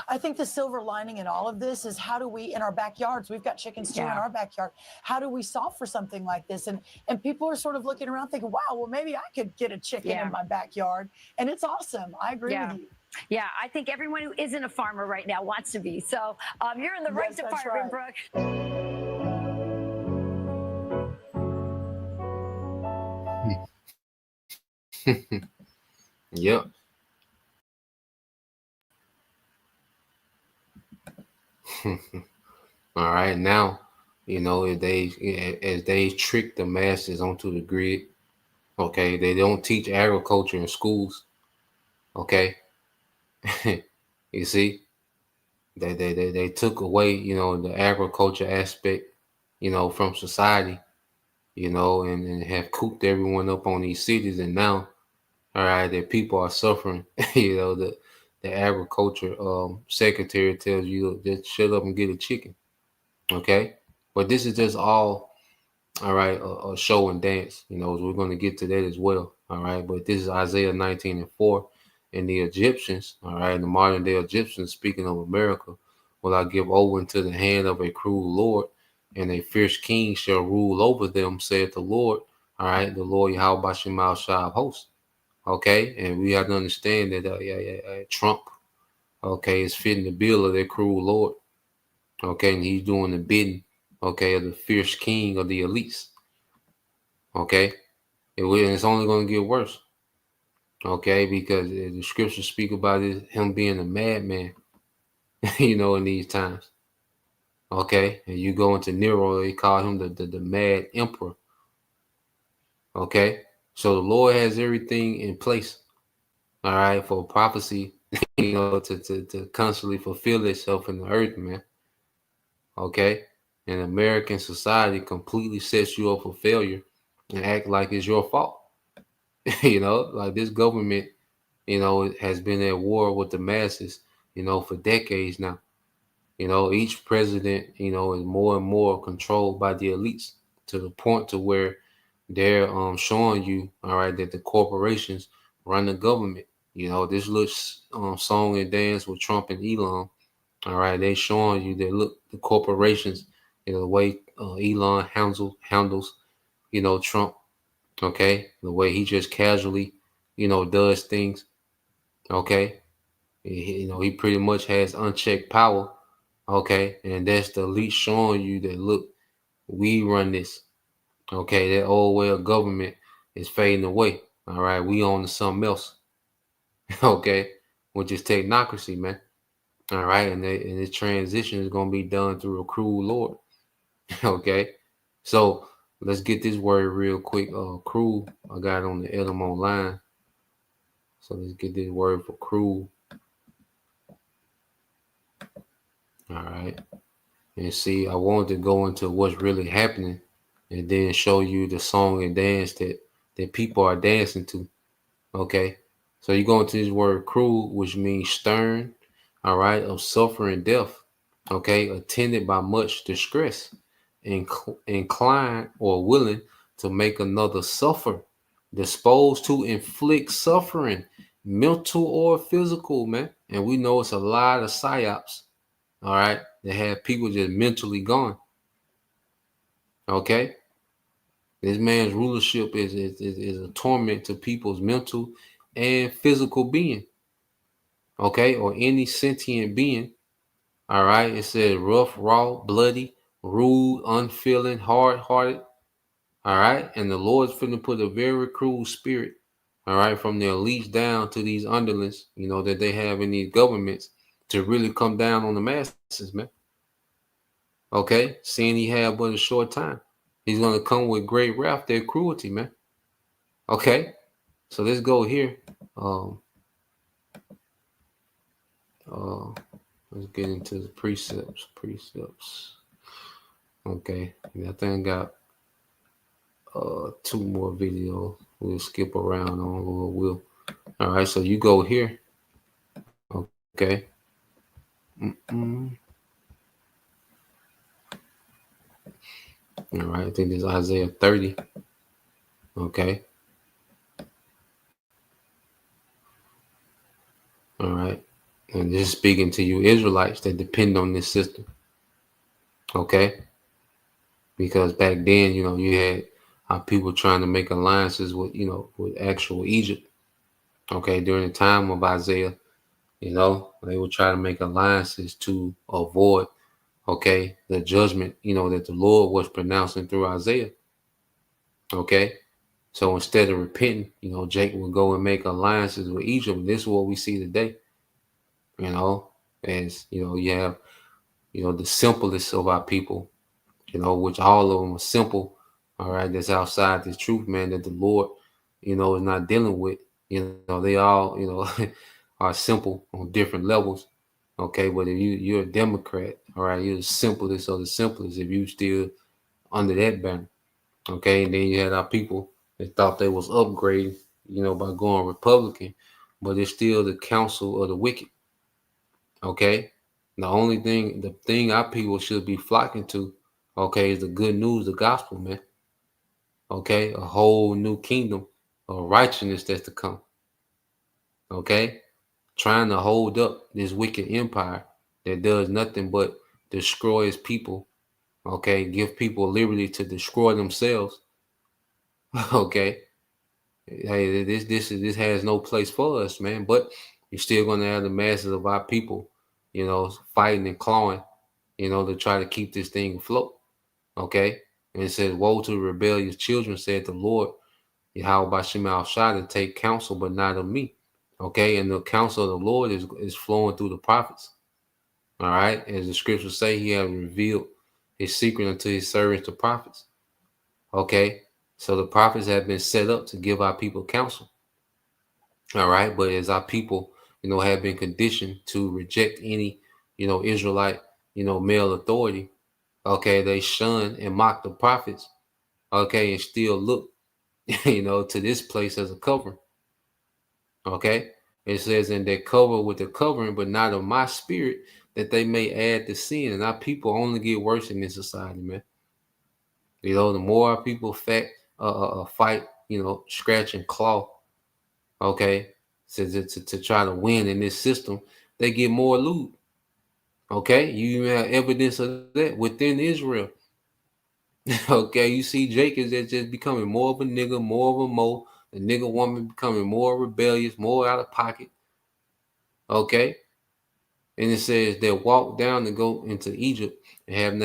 I think the silver lining in all of this is how do we, in our backyards, we've got chickens too in our backyard. How do we solve for something like this? And people are sort of looking around thinking, wow, well, maybe I could get a chicken in my backyard. And it's awesome. I agree with you. Yeah, I think everyone who isn't a farmer right now wants to be. So you're in the right department, Brooke. Yep. All right, now, as they trick the masses onto the grid, okay, they don't teach agriculture in schools, okay. You see, they took away, the agriculture aspect, from society, and have cooped everyone up on these cities. And now, all right, that people are suffering. The agriculture secretary tells you just shut up and get a chicken. Okay, but this is just all right, a show and dance. We're going to get to that as well. All right, but this is Isaiah 19:4. And the Egyptians, all right, the modern day Egyptians, speaking of America, will I give over into the hand of a cruel Lord, and a fierce king shall rule over them, saith the Lord, all right, the Lord Yahweh Bashemal Shah of hosts. Okay, and we have to understand that Trump, okay, is fitting the bill of that cruel Lord. Okay, and he's doing the bidding, okay, of the fierce king of the elites. Okay, and it's only going to get worse. Okay, because the scriptures speak about him being a madman, in these times. Okay, and you go into Nero, they call him the mad emperor. Okay, so the Lord has everything in place, all right, for prophecy, to constantly fulfill itself in the earth, man. Okay, and American society completely sets you up for failure and act like it's your fault. Like this government, has been at war with the masses, for decades now. Each president, is more and more controlled by the elites to the point to where they're showing you, all right, that the corporations run the government. This little song and dance with Trump and Elon, all right, they showing you that, look, the corporations, the way Elon handles, Trump. Okay, the way he just casually, does things. Okay, he pretty much has unchecked power. Okay, and that's the elite showing you that, look, we run this. Okay, that old way of government is fading away. All right, we on to something else. Okay, which is technocracy, man. All right, and this transition is gonna be done through a cruel Lord. Okay, so let's get this word real quick. Cruel. I got it on the Elam online. So let's get this word for cruel. All right. And see, I wanted to go into what's really happening and then show you the song and dance that people are dancing to. Okay. So you go into this word cruel, which means stern, all right, of suffering death. okay, attended by much distress, inclined or willing to make another suffer, disposed to inflict suffering, mental or physical, man. And we know it's a lot of psyops, all right, that have people just mentally gone. Okay, this man's rulership is a torment to people's mental and physical being. Okay, or any sentient being. All right, it says rough, raw, bloody, rude, unfeeling, hard-hearted. All right, and the Lord's finna put a very cruel spirit, all right, from their elites down to these underlings, you know, that they have in these governments to really come down on the masses, man. Okay, seeing he had but a short time, he's gonna come with great wrath, their cruelty, man. Okay, so let's go here. Let's get into the precepts. Okay, and I think I got 2 more videos. We'll skip around on, or we'll. All right, so you go here. Okay. All right, I think this is Isaiah 30. Okay. All right. And this is speaking to you Israelites that depend on this system. Okay. Because back then, you know, you had people trying to make alliances with, you know, with actual Egypt. Okay. During the time of Isaiah, you know, they would try to make alliances to avoid, okay, the judgment, you know, that the Lord was pronouncing through Isaiah. Okay. So instead of repenting, you know, Jacob would go and make alliances with Egypt. This is what we see today. You know, as you know, you have, you know, the simplest of our people, you know, which all of them are simple. All right, that's outside this truth, man, that the Lord, you know, is not dealing with. You know, they all, you know, are simple on different levels. Okay, but if you're a Democrat, all right, you're the simplest of the simplest if you still under that banner. Okay, and then you had our people that thought they was upgrading, you know, by going Republican, but it's still the counsel of the wicked. Okay, the thing our people should be flocking to, okay, is the good news, the gospel, man. Okay, a whole new kingdom of righteousness that's to come. Okay, trying to hold up this wicked empire that does nothing but destroy his people. Okay, give people liberty to destroy themselves. Okay, hey, this has no place for us, man. But you're still going to have the masses of our people, you know, fighting and clawing, you know, to try to keep this thing afloat. Okay, and it says, "Woe to the rebellious children," said the Lord, Yahweh Bashim Al-Shah, to take counsel, but not of me. Okay, and the counsel of the Lord is flowing through the prophets. All right, as the scriptures say, He has revealed His secret unto His servants, the prophets. Okay, so the prophets have been set up to give our people counsel. All right, but as our people, you know, have been conditioned to reject any, you know, Israelite, you know, male authority. Okay, they shun and mock the prophets. Okay, and still look, you know, to this place as a covering. Okay, it says, "And they cover with the covering, but not of my spirit, that they may add to sin." And our people only get worse in this society, man. You know, the more our people fight, you know, scratch and claw, okay, to try to win in this system, they get more loot. Okay, you have evidence of that within Israel. Okay, you see Jacob that's just becoming more of a nigga, more of a mo. The nigga woman becoming more rebellious, more out of pocket. Okay, and it says they walk down to go into Egypt and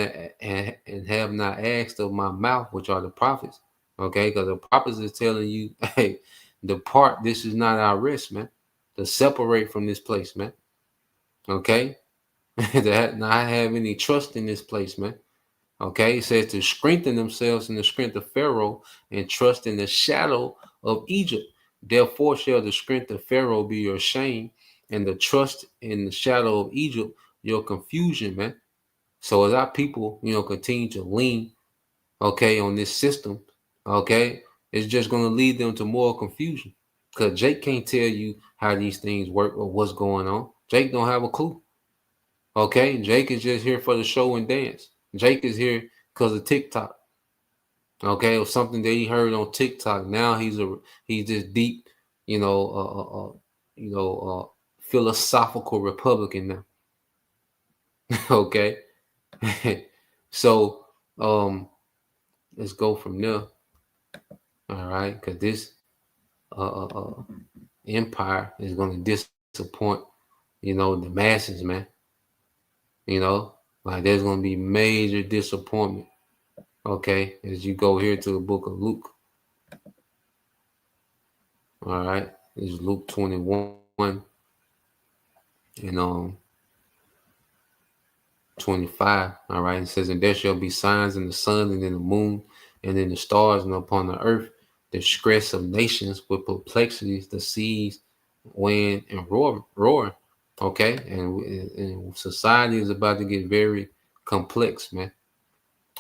have not asked of my mouth, which are the prophets. Okay, because the prophets is telling you, hey, depart. This is not our rest, man. To separate from this place, man. Okay, to not have any trust in this place, man. Okay, it says to strengthen themselves in the strength of Pharaoh and trust in the shadow of Egypt. Therefore shall the strength of Pharaoh be your shame, and the trust in the shadow of Egypt your confusion, man. So as our people, you know, continue to lean, okay, on this system, okay, it's just going to lead them to more confusion. Because Jake can't tell you how these things work or what's going on. Jake don't have a clue. Okay, Jake is just here for the show and dance. Jake is here because of TikTok. Okay, or something that he heard on TikTok. Now he's just deep, philosophical Republican now. Okay, so let's go from there. All right, because this empire is going to disappoint, the masses, man. Like there's going to be major disappointment. Okay, as you go here to the book of Luke. All right, this is Luke 21 and 25. All right, it says, and there shall be signs in the sun and in the moon and in the stars and upon the earth, the distress of nations with perplexities, the seas, wind, and roar. Okay, and society is about to get very complex, man.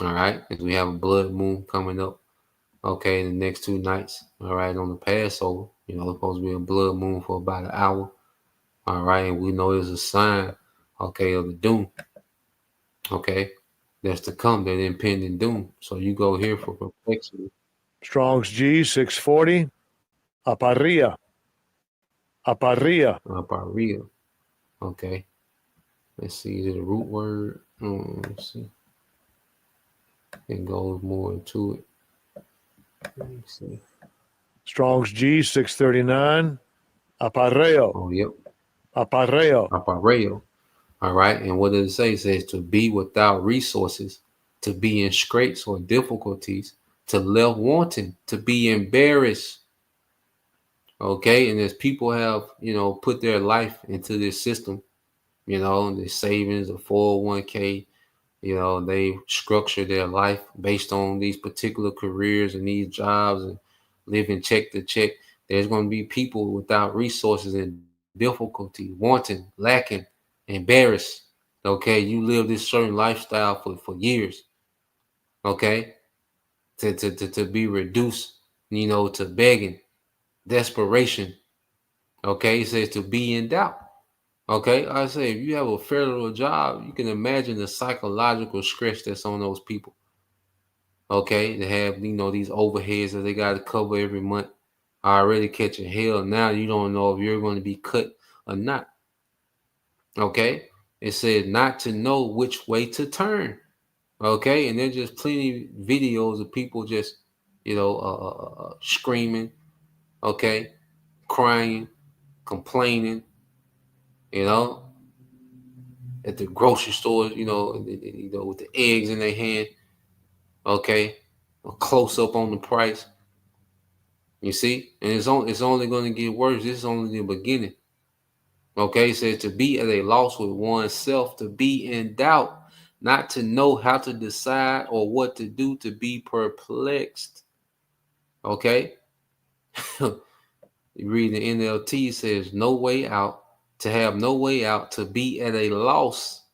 All right, as we have a blood moon coming up. Okay, in the next 2 nights. All right, on the Passover, it's supposed to be a blood moon for about an hour. All right, and we know there's a sign, okay, of the doom. Okay, that's to come, that impending doom. So you go here for perplexity. Strong's G 640. Aparria. Okay. Let's see, is it a root word? Let's see. It goes more into it. Let me see. Strong's G 639. Aparreo. Oh, yep. Aparreo. All right. And what does it say? It says to be without resources, to be in scrapes or difficulties, to left wanting, to be embarrassed. Okay. And as people have, put their life into this system, the savings, the 401k, they structure their life based on these particular careers and these jobs and living check to check. There's going to be people without resources and difficulty, wanting, lacking, embarrassed. Okay, you live this certain lifestyle for years. Okay, to be reduced, to begging, desperation. Okay, it says to be in doubt. Okay, I say if you have a federal job, you can imagine the psychological stress that's on those people. Okay, they have these overheads that they got to cover every month. Already catching hell. Now you don't know if you're going to be cut or not. Okay, it said not to know which way to turn. Okay, and there's just plenty of videos of people just screaming, okay, crying, complaining, at the grocery store, with the eggs in their hand, okay, a close up on the price. You see, and it's only going to get worse. This is only the beginning. Okay, it says to be at a loss with oneself, to be in doubt, not to know how to decide or what to do, to be perplexed. Okay, you read the NLT, it says no way out, to have no way out, to be at a loss.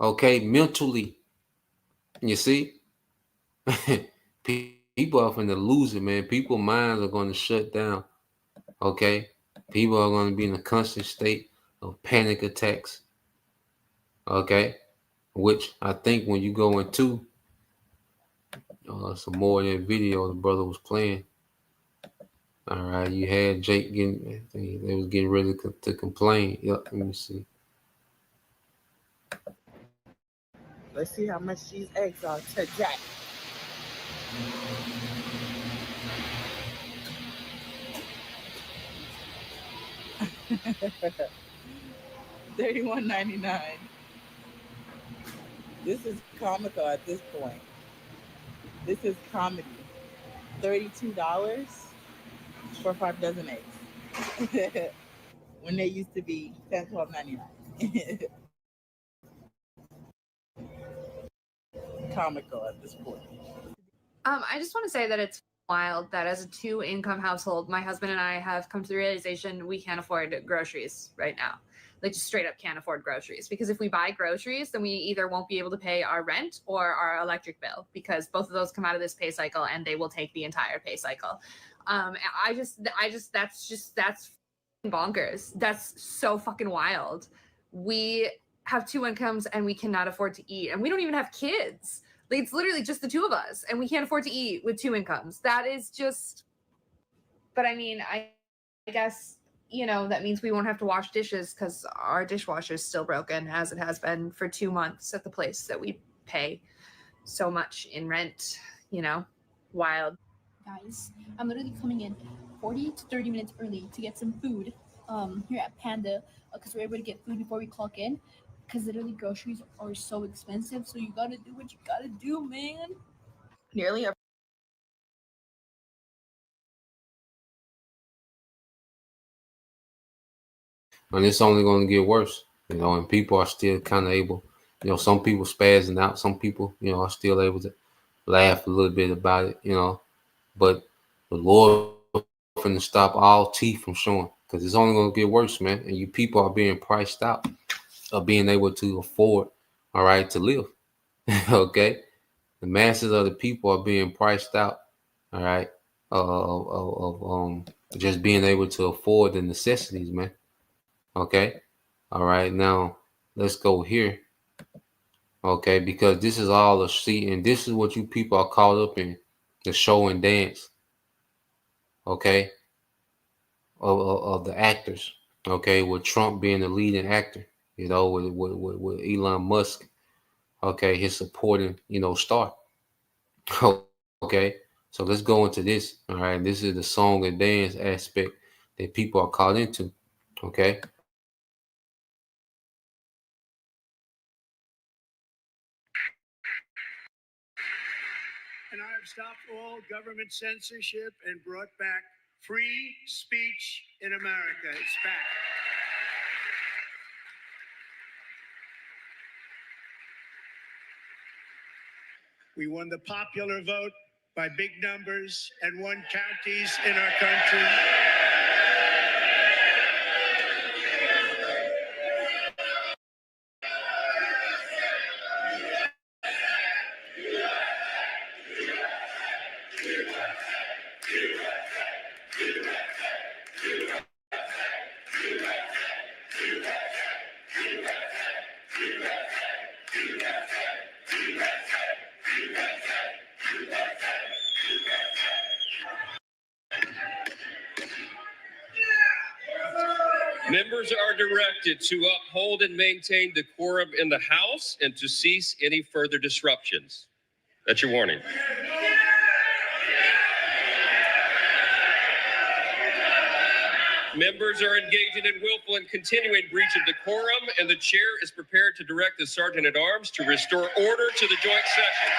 Okay, mentally. You see, people are going to lose it, man. People's minds are going to shut down. Okay, people are going to be in a constant state of panic attacks. Okay, which I think when you go into some more of that video the brother was playing. All right, you had Jake they was getting ready to complain. Yep, let me see. Let's see how much these eggs are today. $31.99. This is comical at this point. This is comedy. $32 for 5 dozen eggs. When they used to be $10, $12.99. Comical at this point. I just want to say that it's wild that as a 2-income household, my husband and I have come to the realization we can't afford groceries right now. Like, just straight up can't afford groceries, because if we buy groceries, then we either won't be able to pay our rent or our electric bill, because both of those come out of this pay cycle and they will take the entire pay cycle. That's bonkers. That's so fucking wild. We have two incomes and we cannot afford to eat, and we don't even have kids. Like, it's literally just the two of us, and we can't afford to eat with two incomes. That is just. But I mean, I guess, you know, that means we won't have to wash dishes because our dishwasher is still broken, as it has been for 2 months at the place that we pay so much in rent. You know, wild. Guys, I'm literally coming in 40 to 30 minutes early to get some food here at Panda because we're able to get food before we clock in, because literally groceries are so expensive. So you gotta do what you gotta do, man. Nearly every And it's only going to get worse, you know, and people are still kind of able, you know, some people spazzing out, some people, you know, are still able to laugh a little bit about it, you know, but the Lord finna stop all teeth from showing, because it's only going to get worse, man. And you people are being priced out of being able to afford, all right, to live. Okay. The masses of the people are being priced out, all right, of just being able to afford the necessities, man. Okay. All right. Now let's go here. Okay. Because this is all a see, and this is what you people are caught up in, the show and dance. Okay. Of the actors. Okay. With Trump being the leading actor, you know, with Elon Musk. Okay. His supporting, you know, star. Okay. So let's go into this. All right. This is the song and dance aspect that people are caught into. Okay. And I have stopped all government censorship and brought back free speech in America. It's back. We won the popular vote by big numbers and won counties in our country. Members are directed to uphold and maintain decorum in the House and to cease any further disruptions. That's your warning. Members are engaging in willful and continuing breach of decorum, and the chair is prepared to direct the Sergeant at Arms to restore order to the joint session.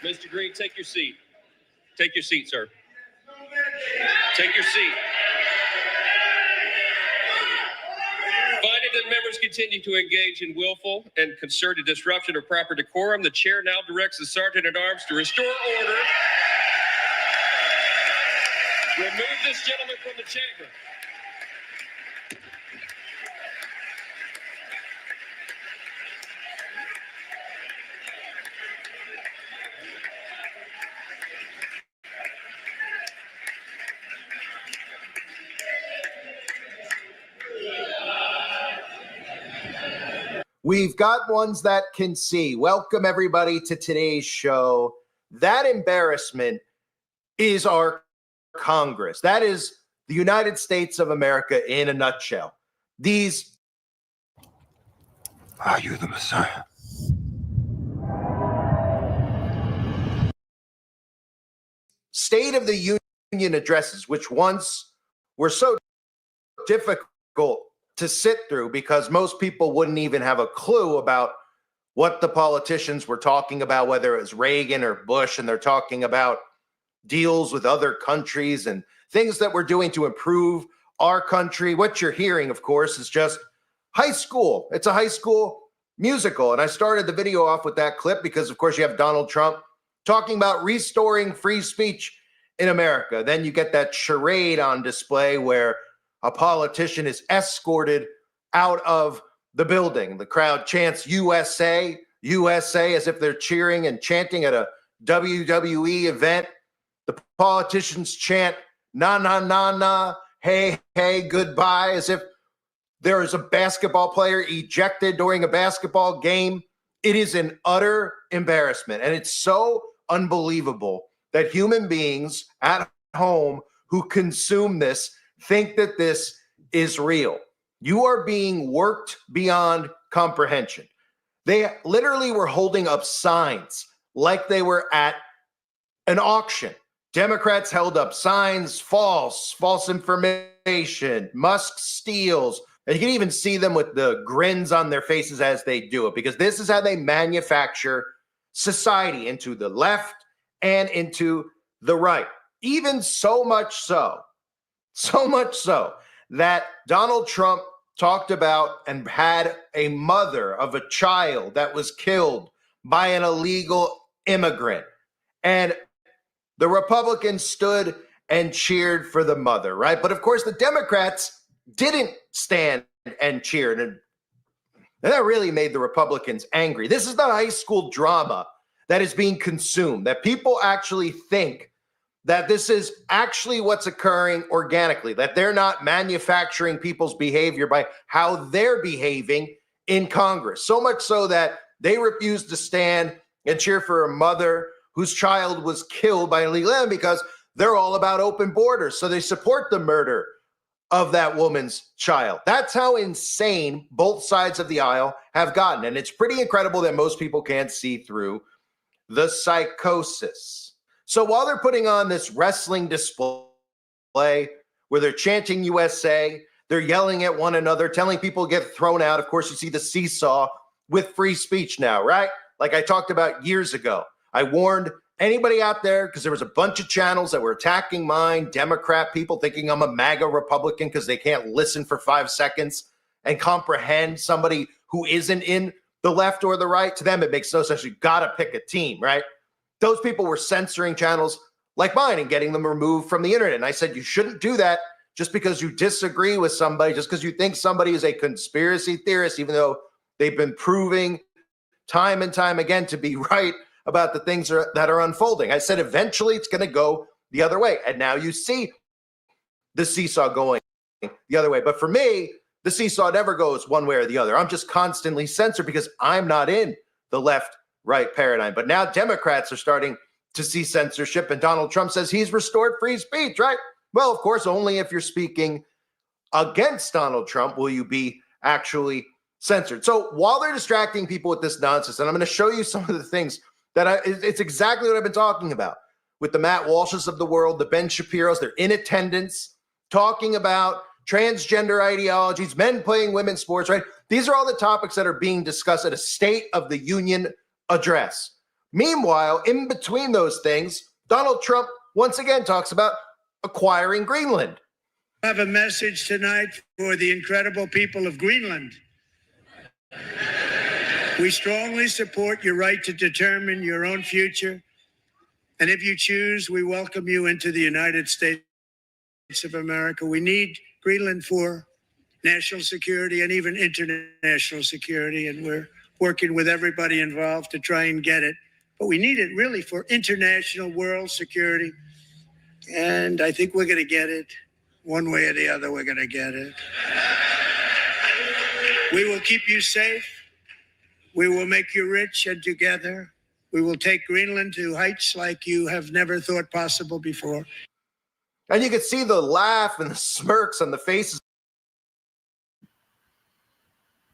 Mr. Green, take your seat. Take your seat, sir. Take your seat. Finding that members continue to engage in willful and concerted disruption of proper decorum, the chair now directs the Sergeant at Arms to restore order. Remove this gentleman from the chamber. We've got ones that can see. Welcome, everybody, to today's show. That embarrassment is our Congress. That is the United States of America in a nutshell. These. Are you the Messiah? State of the Union addresses, which once were so difficult to sit through because most people wouldn't even have a clue about what the politicians were talking about, whether it was Reagan or Bush, and they're talking about deals with other countries and things that we're doing to improve our country. What you're hearing, of course, is just high school. It's a high school musical. And I started the video off with that clip because, of course, you have Donald Trump talking about restoring free speech in America. Then you get that charade on display where a politician is escorted out of the building. The crowd chants USA, USA, as if they're cheering and chanting at a WWE event. The politicians chant na, na, na, na, hey, hey, goodbye, as if there is a basketball player ejected during a basketball game. It is an utter embarrassment. And it's so unbelievable that human beings at home who consume this think that this is real. You are being worked beyond comprehension. They literally were holding up signs like they were at an auction. Democrats held up signs, false information, Musk steals. And you can even see them with the grins on their faces as they do it, because this is how they manufacture society into the left and into the right. Even so much so that Donald Trump talked about and had a mother of a child that was killed by an illegal immigrant. And the Republicans stood and cheered for the mother, right? But of course, the Democrats didn't stand and cheered. And that really made the Republicans angry. This is the high school drama that is being consumed, that people actually think that this is actually what's occurring organically, that they're not manufacturing people's behavior by how they're behaving in Congress. So much so that they refuse to stand and cheer for a mother whose child was killed by an illegal alien because they're all about open borders. So they support the murder of that woman's child. That's how insane both sides of the aisle have gotten. And it's pretty incredible that most people can't see through the psychosis. So while they're putting on this wrestling display where they're chanting USA, they're yelling at one another, telling people to get thrown out. Of course, you see the seesaw with free speech now, right? Like I talked about years ago. I warned anybody out there because there was a bunch of channels that were attacking mine, Democrat people thinking I'm a MAGA Republican because they can't listen for 5 seconds and comprehend somebody who isn't in the left or the right. To them, it makes no sense. You've got to pick a team, right? Those people were censoring channels like mine and getting them removed from the internet. And I said, you shouldn't do that just because you disagree with somebody, just because you think somebody is a conspiracy theorist, even though they've been proving time and time again to be right about the things that are unfolding. I said, eventually it's going to go the other way. And now you see the seesaw going the other way. But for me, the seesaw never goes one way or the other. I'm just constantly censored because I'm not in the left-right paradigm. But now Democrats are starting to see censorship, and Donald Trump says he's restored free speech, right? Well, of course, only if you're speaking against Donald Trump will you be actually censored. So while they're distracting people with this nonsense, and I'm going to show you some of the things that it's exactly what I've been talking about with the Matt Walshes of the world, the Ben Shapiros. They're in attendance talking about transgender ideologies, men playing women's sports, right? These are all the topics that are being discussed at a State of the Union address. Meanwhile, in between those things, Donald Trump once again talks about acquiring Greenland. I have a message tonight for the incredible people of Greenland. We strongly support your right to determine your own future. And if you choose, we welcome you into the United States of America. We need Greenland for national security and even international security. And we're working with everybody involved to try and get it. But we need it really for international world security. And I think we're going to get it. One way or the other, we're going to get it. We will keep you safe. We will make you rich, and together we will take Greenland to heights like you have never thought possible before. And you can see the laugh and the smirks on the faces.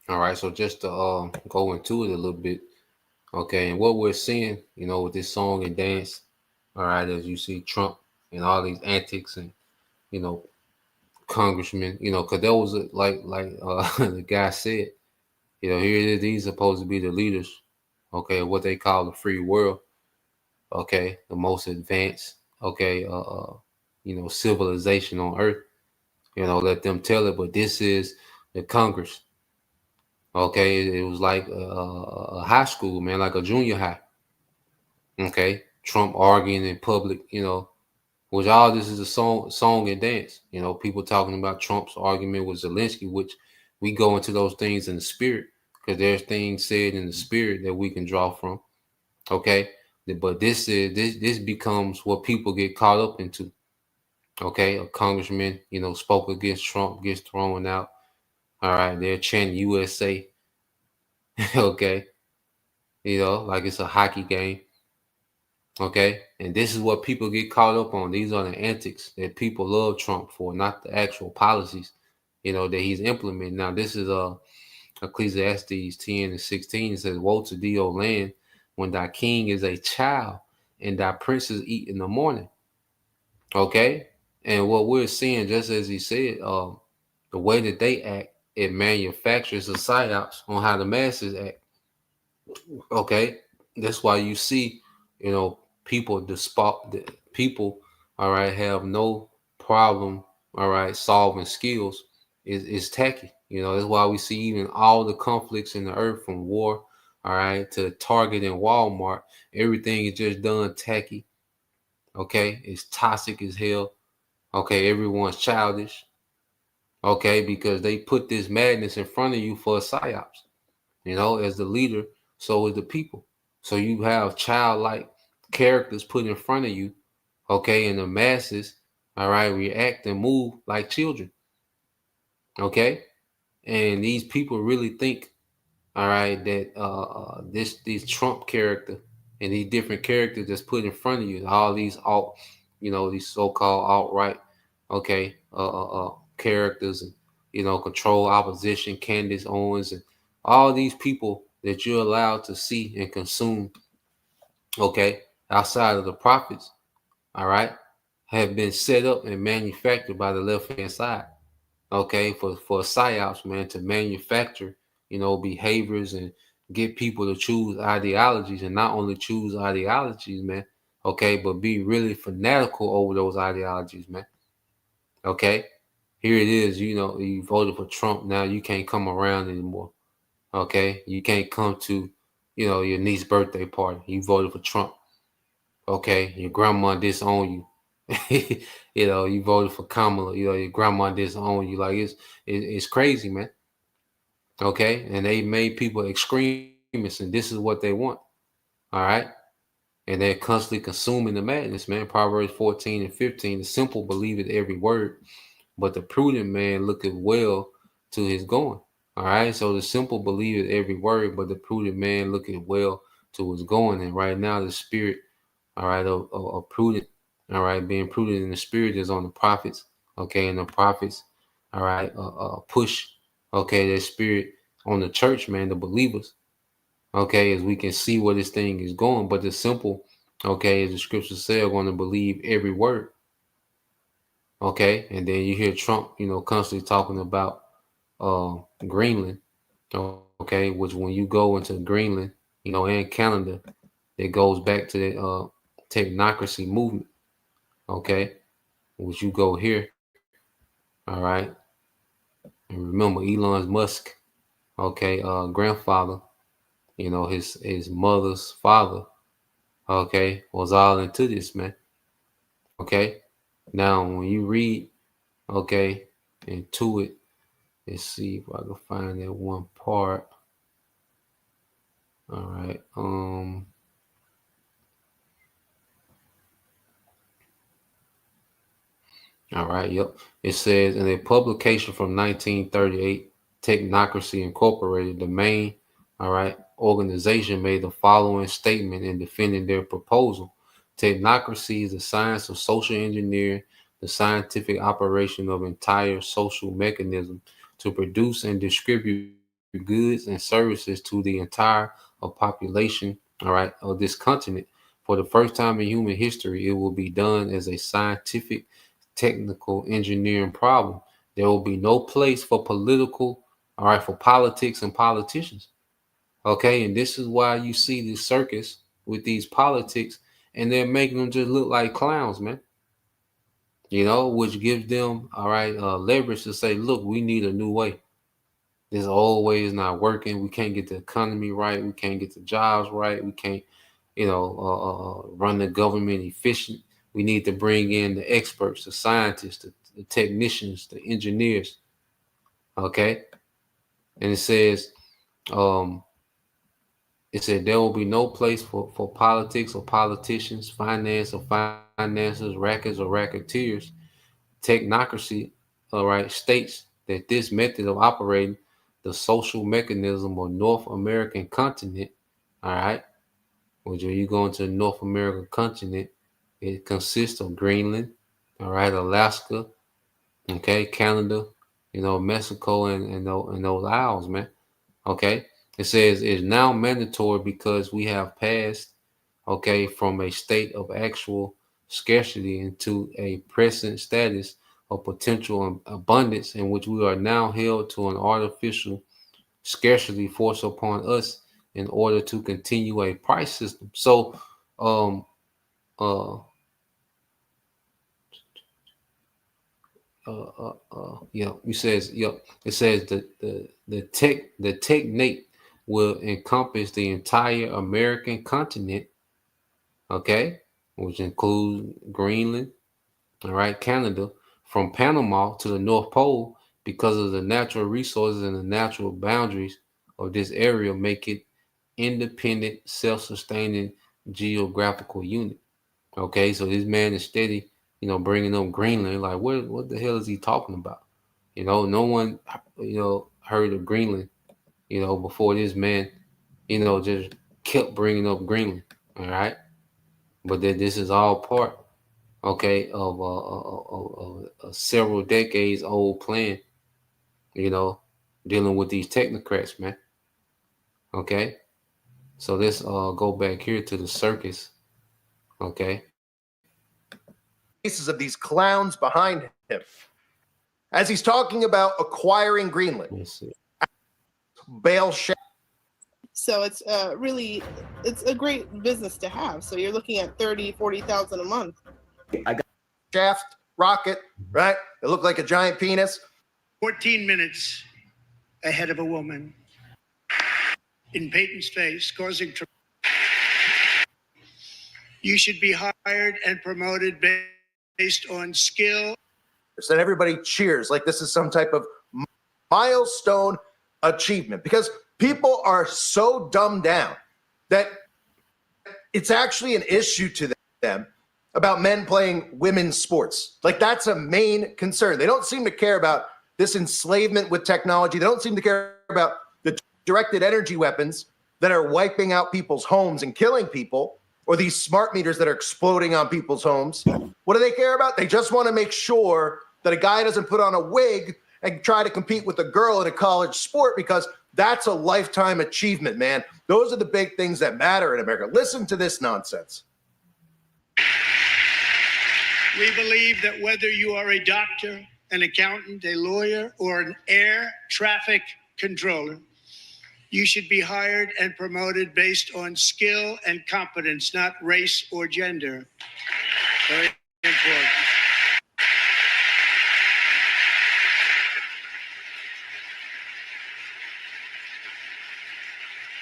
All right, so just to go into it a little bit, okay, and what we're seeing, with this song and dance, all right, as you see Trump and all these antics and, congressmen, because there was like the guy said, here these are supposed to be the leaders, okay, what they call the free world, okay, the most advanced, okay, civilization on earth, let them tell it, but this is the Congress, okay, it was like a high school, man, like a junior high, okay, Trump arguing in public, which all this is a song and dance. You know, people talking about Trump's argument with Zelensky, which we go into those things in the spirit because there's things said in the spirit that we can draw from. Okay, but this becomes what people get caught up into. Okay, a congressman, you know, spoke against Trump, gets thrown out. All right, they're chanting USA. Okay, you know, like it's a hockey game. Okay, and this is what people get caught up on. These are the antics that people love Trump for, not the actual policies, you know, that he's implementing. Now, this is Ecclesiastes 10 and 16. It says, "Woe to thee, O land, when thy king is a child, and thy princes eat in the morning." Okay, and what we're seeing, just as he said, the way that they act, it manufactures a psyops on how the masses act. Okay, that's why you see, you know, people all right, have no problem, all right, solving skills is tacky. You know, that's why we see even all the conflicts in the earth, from war, all right, to Target and Walmart, everything is just done tacky. Okay, it's toxic as hell. Okay, everyone's childish. Okay, because they put this madness in front of you for a psyops. You know, as the leader, so is the people. So you have childlike characters put in front of you, okay, and the masses, all right, react and move like children. Okay, and these people really think, all right, that this Trump character and these different characters that's put in front of you, all these these so-called alt-right, okay, characters, and you know, control opposition, Candace Owens, and all these people that you're allowed to see and consume, okay, outside of the prophets, all right, have been set up and manufactured by the left-hand side, okay, for psyops, man, to manufacture, you know, behaviors and get people to choose ideologies, and not only choose ideologies, man, okay, but be really fanatical over those ideologies, man. Okay, here it is, you know, you voted for Trump, now you can't come around anymore. Okay, you can't come to, you know, your niece's birthday party. You voted for Trump. Okay, your grandma disowned you. You know, you voted for Kamala. You know, your grandma disowned you. Like it's crazy, man. Okay, and they made people extremists, and this is what they want. All right, and they're constantly consuming the madness, man. Proverbs 14 and 15: the simple believeth every word, but the prudent man looketh well to his going. All right, so the simple believeth every word, but the prudent man looketh well to his going. And right now, the spirit, all right, of prudent, all right, being prudent in the spirit is on the prophets. Okay, and the prophets, all right, push, okay, that spirit on the church, man, the believers. Okay, as we can see where this thing is going, but the simple, okay, as the scriptures say, are going to believe every word. Okay, and then you hear Trump, you know, constantly talking about Greenland, okay, which when you go into Greenland, you know, and Canada, it goes back to the technocracy movement, okay, which you go here, all right, and remember Elon Musk, okay, grandfather, you know, his mother's father, okay, was all into this, man, okay. Now when you read, okay, into it, let's see if I can find that one part. All right. All right. Yep. It says in a publication from 1938, Technocracy Incorporated, the main, all right, organization made the following statement in defending their proposal. Technocracy is the science of social engineering, the scientific operation of entire social mechanism to produce and distribute goods and services to the entire population, all right, of this continent. For the first time in human history, it will be done as a scientific, technical engineering problem. There will be no place for political, all right, for politics and politicians. Okay, and this is why you see this circus with these politics, and they're making them just look like clowns, man. You know, which gives them, all right, leverage to say, look, we need a new way. This old way is not working. We can't get the economy right. We can't get the jobs right. We can't, you know, run the government efficient. We need to bring in the experts, the scientists, the technicians, the engineers. Okay. And it said there will be no place for politics or politicians, finance or financiers, rackets or racketeers. Technocracy, all right, states that this method of operating the social mechanism of North American continent, all right, which when you go into the North American continent, it consists of Greenland, all right, Alaska, okay, Canada, Mexico, and those isles, man. Okay. It says it's now mandatory because we have passed, okay, from a state of actual scarcity into a present status of potential abundance in which we are now held to an artificial scarcity forced upon us in order to continue a price system. So, it says the technate will encompass the entire American continent, okay, which includes Greenland, all right, Canada, from Panama to the North Pole, because of the natural resources and the natural boundaries of this area make it independent, self-sustaining geographical unit. Okay, so this man is steady, bringing up Greenland. Like, what the hell is he talking about? No one, heard of Greenland, before this man, just kept bringing up Greenland. All right, but then this is all part, okay, of a several decades old plan, dealing with these technocrats, man. Okay, so let's go back here to the circus. Okay. Faces of these clowns behind him as he's talking about acquiring Greenland. Bail shaft. So it's it's a great business to have. So you're looking at 30,000-40,000 a month. I got shaft rocket, right? It looked like a giant penis. 14 minutes ahead of a woman in Peyton's face, causing trouble. You should be hired and promoted based on skill. Then everybody cheers like this is some type of milestone achievement, because people are so dumbed down that it's actually an issue to them about men playing women's sports. Like, that's a main concern. They don't seem to care about this enslavement with technology. They don't seem to care about the directed energy weapons that are wiping out people's homes and killing people, or these smart meters that are exploding on people's homes. What do they care about? They just want to make sure that a guy doesn't put on a wig and try to compete with a girl in a college sport, because that's a lifetime achievement, man. Those are the big things that matter in America. Listen to this nonsense. We believe that whether you are a doctor, an accountant, a lawyer, or an air traffic controller, you should be hired and promoted based on skill and competence, not race or gender. Very important.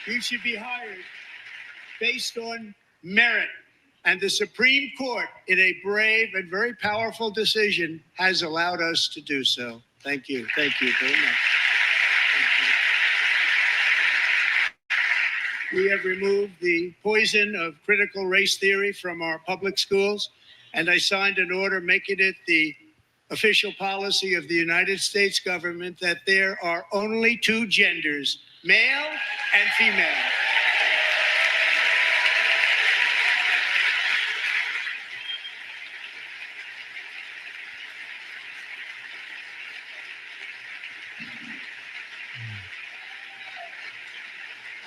You should be hired based on merit. And the Supreme Court, in a brave and very powerful decision, has allowed us to do so. Thank you. Thank you very much. We have removed the poison of critical race theory from our public schools, and I signed an order making it the official policy of the United States government that there are only two genders, male and female.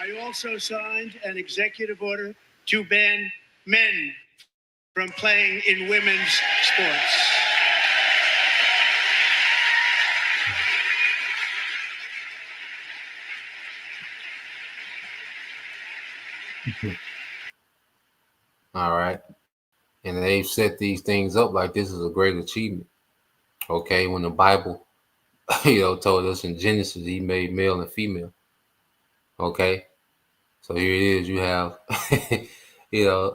I also signed an executive order to ban men from playing in women's sports. All right. And they've set these things up like this is a great achievement. Okay. When the Bible, told us in Genesis, he made male and female. Okay. So here it is. You have,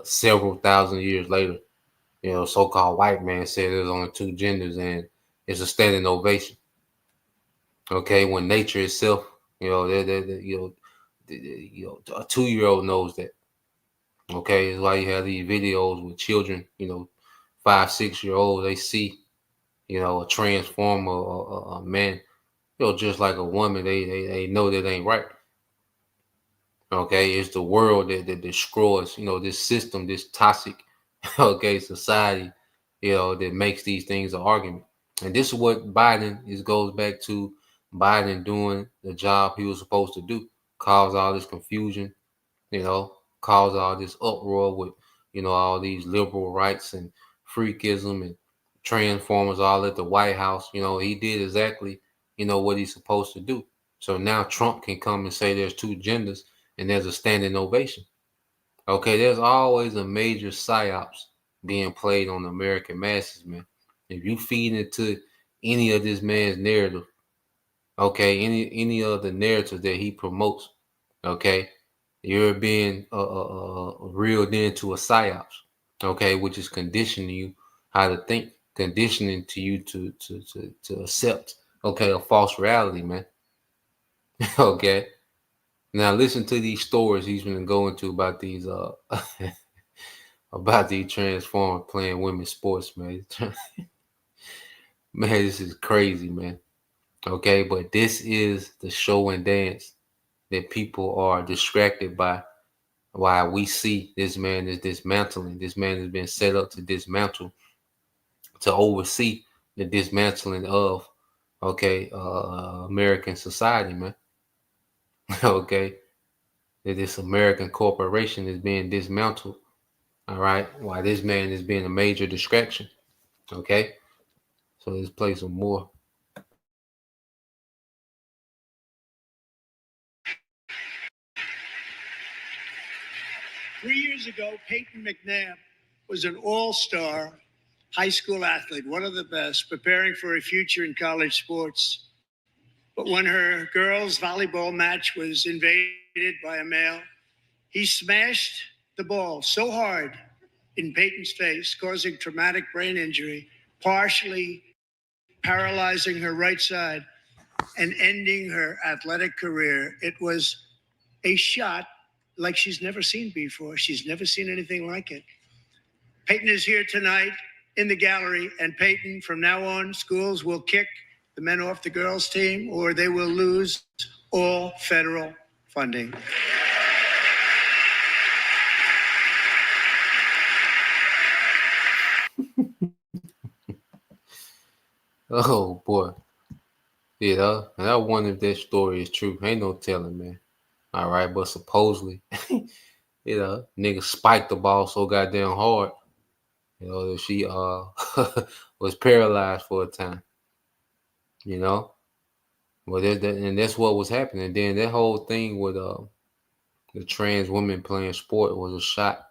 several thousand years later. so-called white man said there's only two genders, and it's a standing ovation. Okay, when nature itself, a 2-year-old knows that. Okay, it's why you have these videos with children, 5, 6-year-olds, they see, a transformer, a man, just like a woman, they know that ain't right. Okay, it's the world that destroys, this system, this toxic, society, that makes these things an argument. And this is what Biden goes back to Biden doing the job he was supposed to do, cause all this confusion, cause all this uproar with, all these liberal rights and freakism and transformers all at the White House. He did exactly, what he's supposed to do. So now Trump can come and say there's two genders and there's a standing ovation. Okay, there's always a major psyops being played on the American masses, man. If you feed into any of this man's narrative, okay, any of the narratives that he promotes, okay, you're being reeled into a psyops, okay, which is conditioning you how to think, conditioning to you to accept, okay, a false reality, man. Okay. Now listen to these stories he's been going to about these about these transformers playing women's sports, man. Man, this is crazy, man. Okay, but this is the show and dance that people are distracted by. Why we see this man is dismantling. This man has been set up to dismantle, to oversee the dismantling of, American society, man. Okay, that this American corporation is being dismantled. All right, why this man is being a major distraction. Okay, so let's play some more. Three years ago, Peyton McNabb was an all-star high school athlete, one of the best, preparing for a future in college sports. But when her girls' volleyball match was invaded by a male, he smashed the ball so hard in Peyton's face, causing traumatic brain injury, partially paralyzing her right side and ending her athletic career. It was a shot like she's never seen before. She's never seen anything like it. Peyton is here tonight in the gallery, and Peyton, from now on, schools will kick the men off the girls' team, or they will lose all federal funding. Oh boy. Yeah, and I wonder if that story is true. Ain't no telling, man. All right, but supposedly, nigga spiked the ball so goddamn hard, that she was paralyzed for a time. But and that's what was happening. And then that whole thing with the trans women playing sport was a shot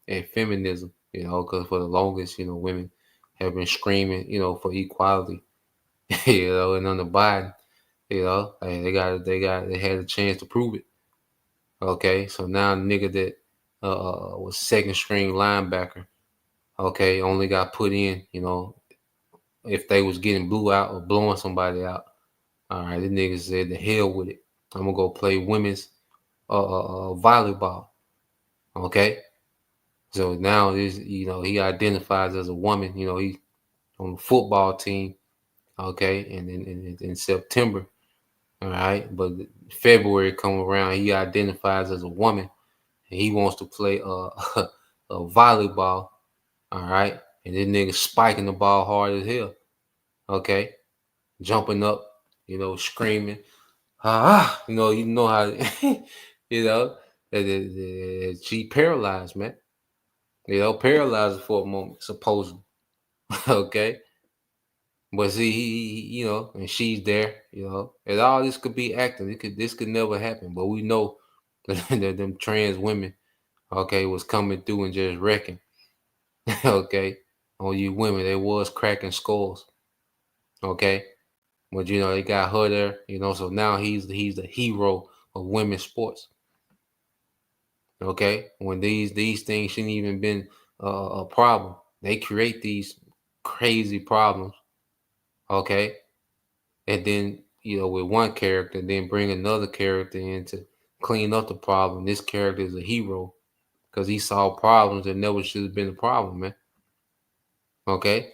at feminism, because for the longest, women have been screaming, for equality, and under Biden, they had a chance to prove it. Okay, so now the nigga that was second string linebacker, okay, only got put in, if they was getting blew out or blowing somebody out. All right, the nigga said, the hell with it. I'm gonna go play women's volleyball. Okay, so now he identifies as a woman. He's on the football team. Okay, and then in September, all right, but February come around, he identifies as a woman, and he wants to play a volleyball. All right, and this nigga spiking the ball hard as hell. Okay, jumping up, screaming, you know how, she paralyzed, man. Paralyzed for a moment, supposedly. Okay. But see, he and she's there, and all this could be acting. This could never happen. But we know that them trans women, was coming through and just wrecking, on you women. They was cracking skulls, but they got her there, so now he's the hero of women's sports. When these things shouldn't even been a problem. They create these crazy problems, okay? And then, with one character, then bring another character in to clean up the problem. This character is a hero because he solved problems that never should have been a problem, man. Okay?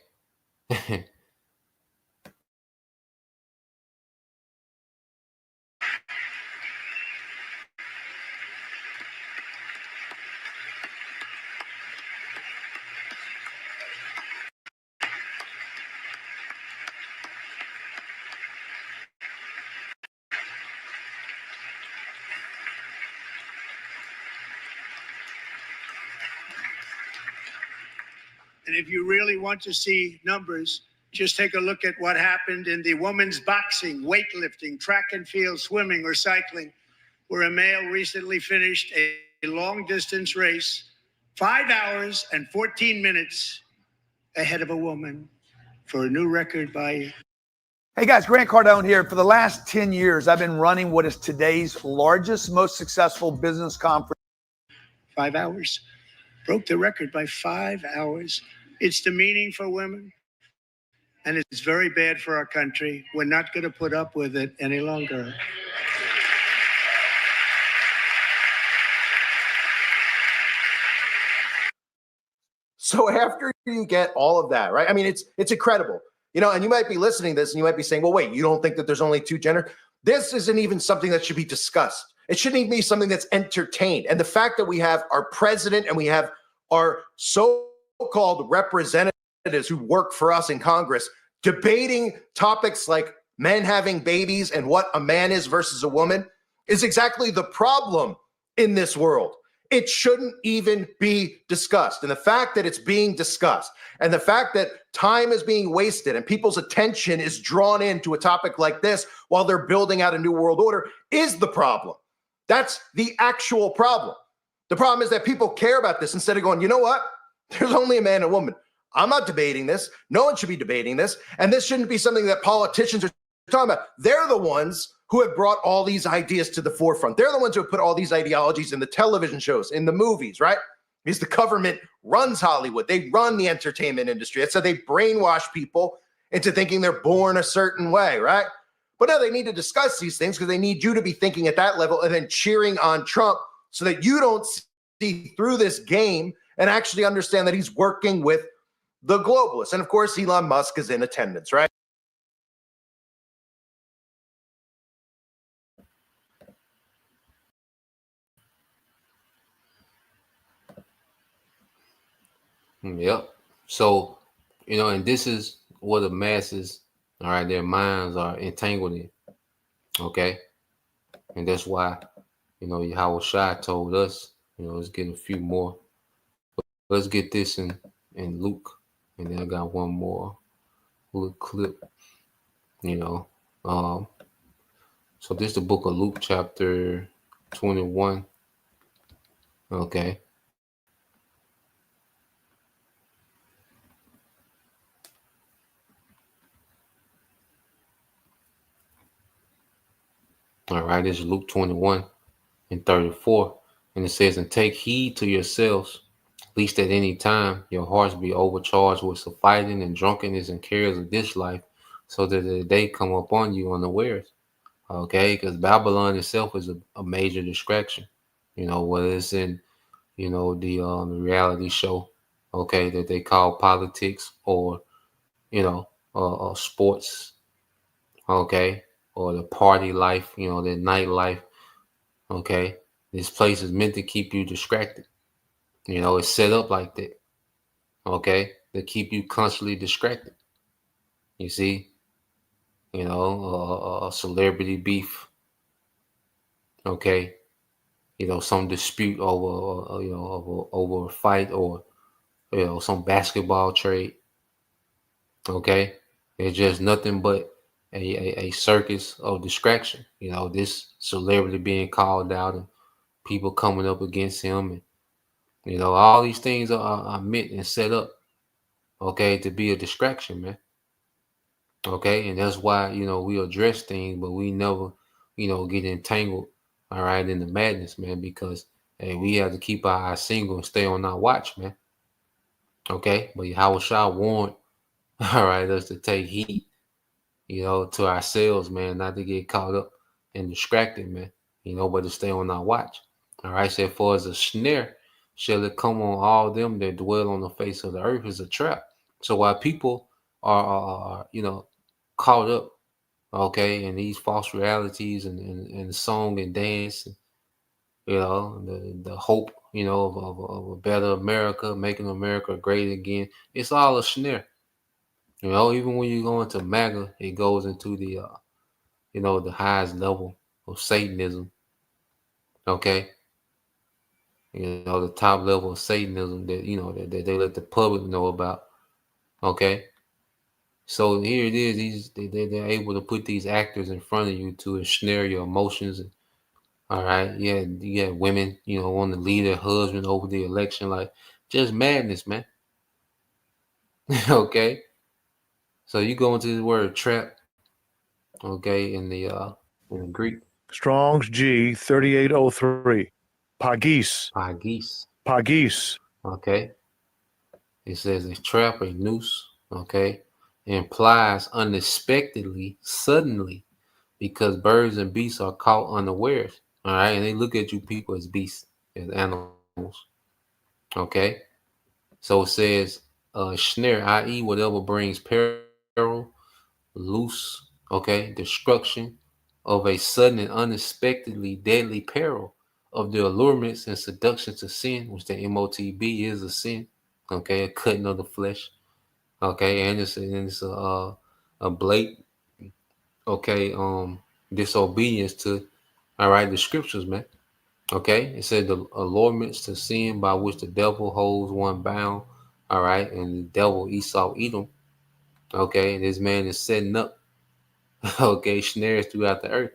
And if you really want to see numbers, just take a look at what happened in the women's boxing, weightlifting, track and field, swimming, or cycling, where a male recently finished a long distance race, 5 hours and 14 minutes ahead of a woman for a new record by. Hey guys, Grant Cardone here. For the last 10 years, I've been running what is today's largest, most successful business conference. 5 hours. Broke the record by 5 hours. It's demeaning for women, and it's very bad for our country. We're not going to put up with it any longer. So after you get all of that, right? I mean, it's incredible. And you might be listening to this and you might be saying, well, wait, you don't think that there's only two genders? This isn't even something that should be discussed. It shouldn't even be something that's entertained. And the fact that we have our president and we have our so-called representatives who work for us in Congress debating topics like men having babies and what a man is versus a woman is exactly the problem in this world. It shouldn't even be discussed. And the fact that it's being discussed and the fact that time is being wasted and people's attention is drawn into a topic like this while they're building out a new world order is the problem. That's the actual problem. The problem is that people care about this instead of going, you know what? There's only a man and a woman. I'm not debating this. No one should be debating this. And this shouldn't be something that politicians are talking about. They're the ones who have brought all these ideas to the forefront. They're the ones who have put all these ideologies in the television shows, in the movies, right? Because the government runs Hollywood. They run the entertainment industry. That's how they brainwash people into thinking they're born a certain way, right? But now they need to discuss these things because they need you to be thinking at that level and then cheering on Trump so that you don't see through this game and actually understand that he's working with the globalists. And of course, Elon Musk is in attendance, right? Yep. So, and this is what the masses, all right, their minds are entangled in. Okay. And that's why, Yahweh Shai told us, let's get a few more. Let's get this in Luke. And then I got one more little clip, So this is the book of Luke, chapter 21. Okay. All right, this is Luke 21 and 34. And it says, and take heed to yourselves, lest at any time your hearts be overcharged with fighting and drunkenness and cares of this life, so that the day come upon you unawares. Okay, because Babylon itself is a major distraction. Whether it's in, the reality show, okay, that they call politics, or, sports, okay, or the party life, the nightlife. Okay, this place is meant to keep you distracted. It's set up like that. Okay, to keep you constantly distracted. You see, a celebrity beef. Okay, some dispute over, over a fight, or some basketball trade. Okay, it's just nothing but a circus of distraction. This celebrity being called out and people coming up against him, and all these things are meant and set up, okay, to be a distraction, man. Okay, and that's why we address things, but we never get entangled, all right, in the madness, man, because hey, we have to keep our eyes single and stay on our watch, man. Okay, but Yahweh Shah warned, all right, us to take heed, to ourselves, man, not to get caught up and distracted, man, but to stay on our watch. All right, so for as a snare shall it come on all them that dwell on the face of the earth is a trap. So while people are caught up, okay, in these false realities and song and dance, the hope, of a better America, making America great again, it's all a snare. Even when you go into MAGA, it goes into the the highest level of Satanism. Okay. The top level of Satanism that that they let the public know about. Okay. So here it is. They're able to put these actors in front of you to ensnare your emotions. And, all right. Yeah. You got women, want to leave their husband over the election. Like, just madness, man. Okay. So you go into the word trap. Okay. In the Greek. Strong's G 3803. Pagis. Pagis. Okay. It says a trap, a noose. Okay. It implies unexpectedly, suddenly, because birds and beasts are caught unawares. All right. And they look at you people as beasts, as animals. Okay. So it says snare, i.e., whatever brings peril, loose, okay, destruction of a sudden and unexpectedly deadly peril of the allurements and seduction to sin, which the MOTB is a sin, okay, a cutting of the flesh, okay, and it's a blatant, okay, disobedience to, all right, the scriptures, man, okay. It said the allurements to sin by which the devil holds one bound, all right, and the devil Esau Edom, okay. This man is setting up, okay, snares throughout the earth,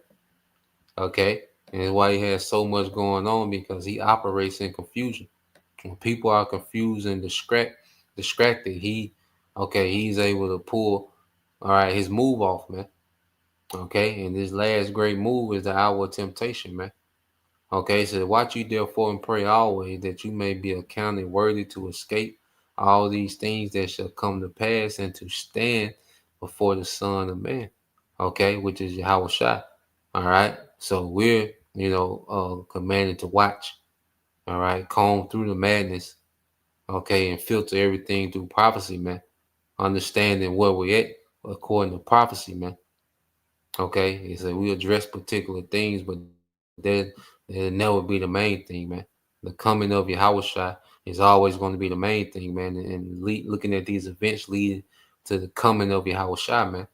okay. And that's why he has so much going on, because he operates in confusion. When people are confused and distracted, he's able to pull, all right, his move off, man. Okay, and this last great move is the hour of temptation, man. Okay, so watch you therefore and pray always that you may be accounted worthy to escape all these things that shall come to pass and to stand before the Son of Man. Okay, which is Yahweh Shai. All right, so we're commanded to watch, all right, comb through the madness, okay, and filter everything through prophecy, man, understanding where we're at according to prophecy, man. Okay, he said we address particular things, but they'll never be the main thing, man. The coming of Yahweh Shai is always going to be the main thing, man, and looking at these events leading to the coming of Yahweh Shai, man,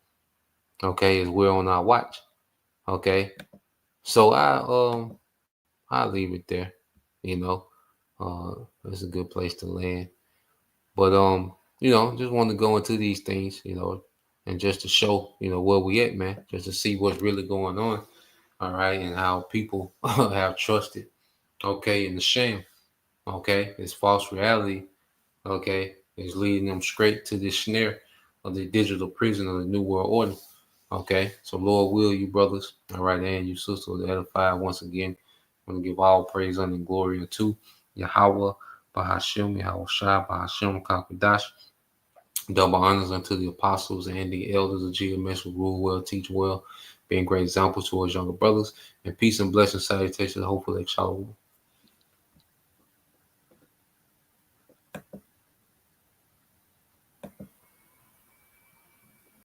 okay, is we're on our watch. Okay, so I'll leave it there. It's a good place to land. But just want to go into these things, and just to show, where we at, man, just to see what's really going on, all right, and how people have trusted, okay, in the sham, okay, this false reality, okay, is leading them straight to this snare of the digital prison of the New World Order. Okay, so Lord will, you brothers, all right, and you sisters, to edify once again. I want to give all praise and glory unto Yahweh, Bahashem, Yahweh Shai, Bahashem, Kakadash. Double honors unto the apostles and the elders of GMS who rule well, teach well, being great examples towards younger brothers. And peace and blessings, salutations, hopefully, shalom.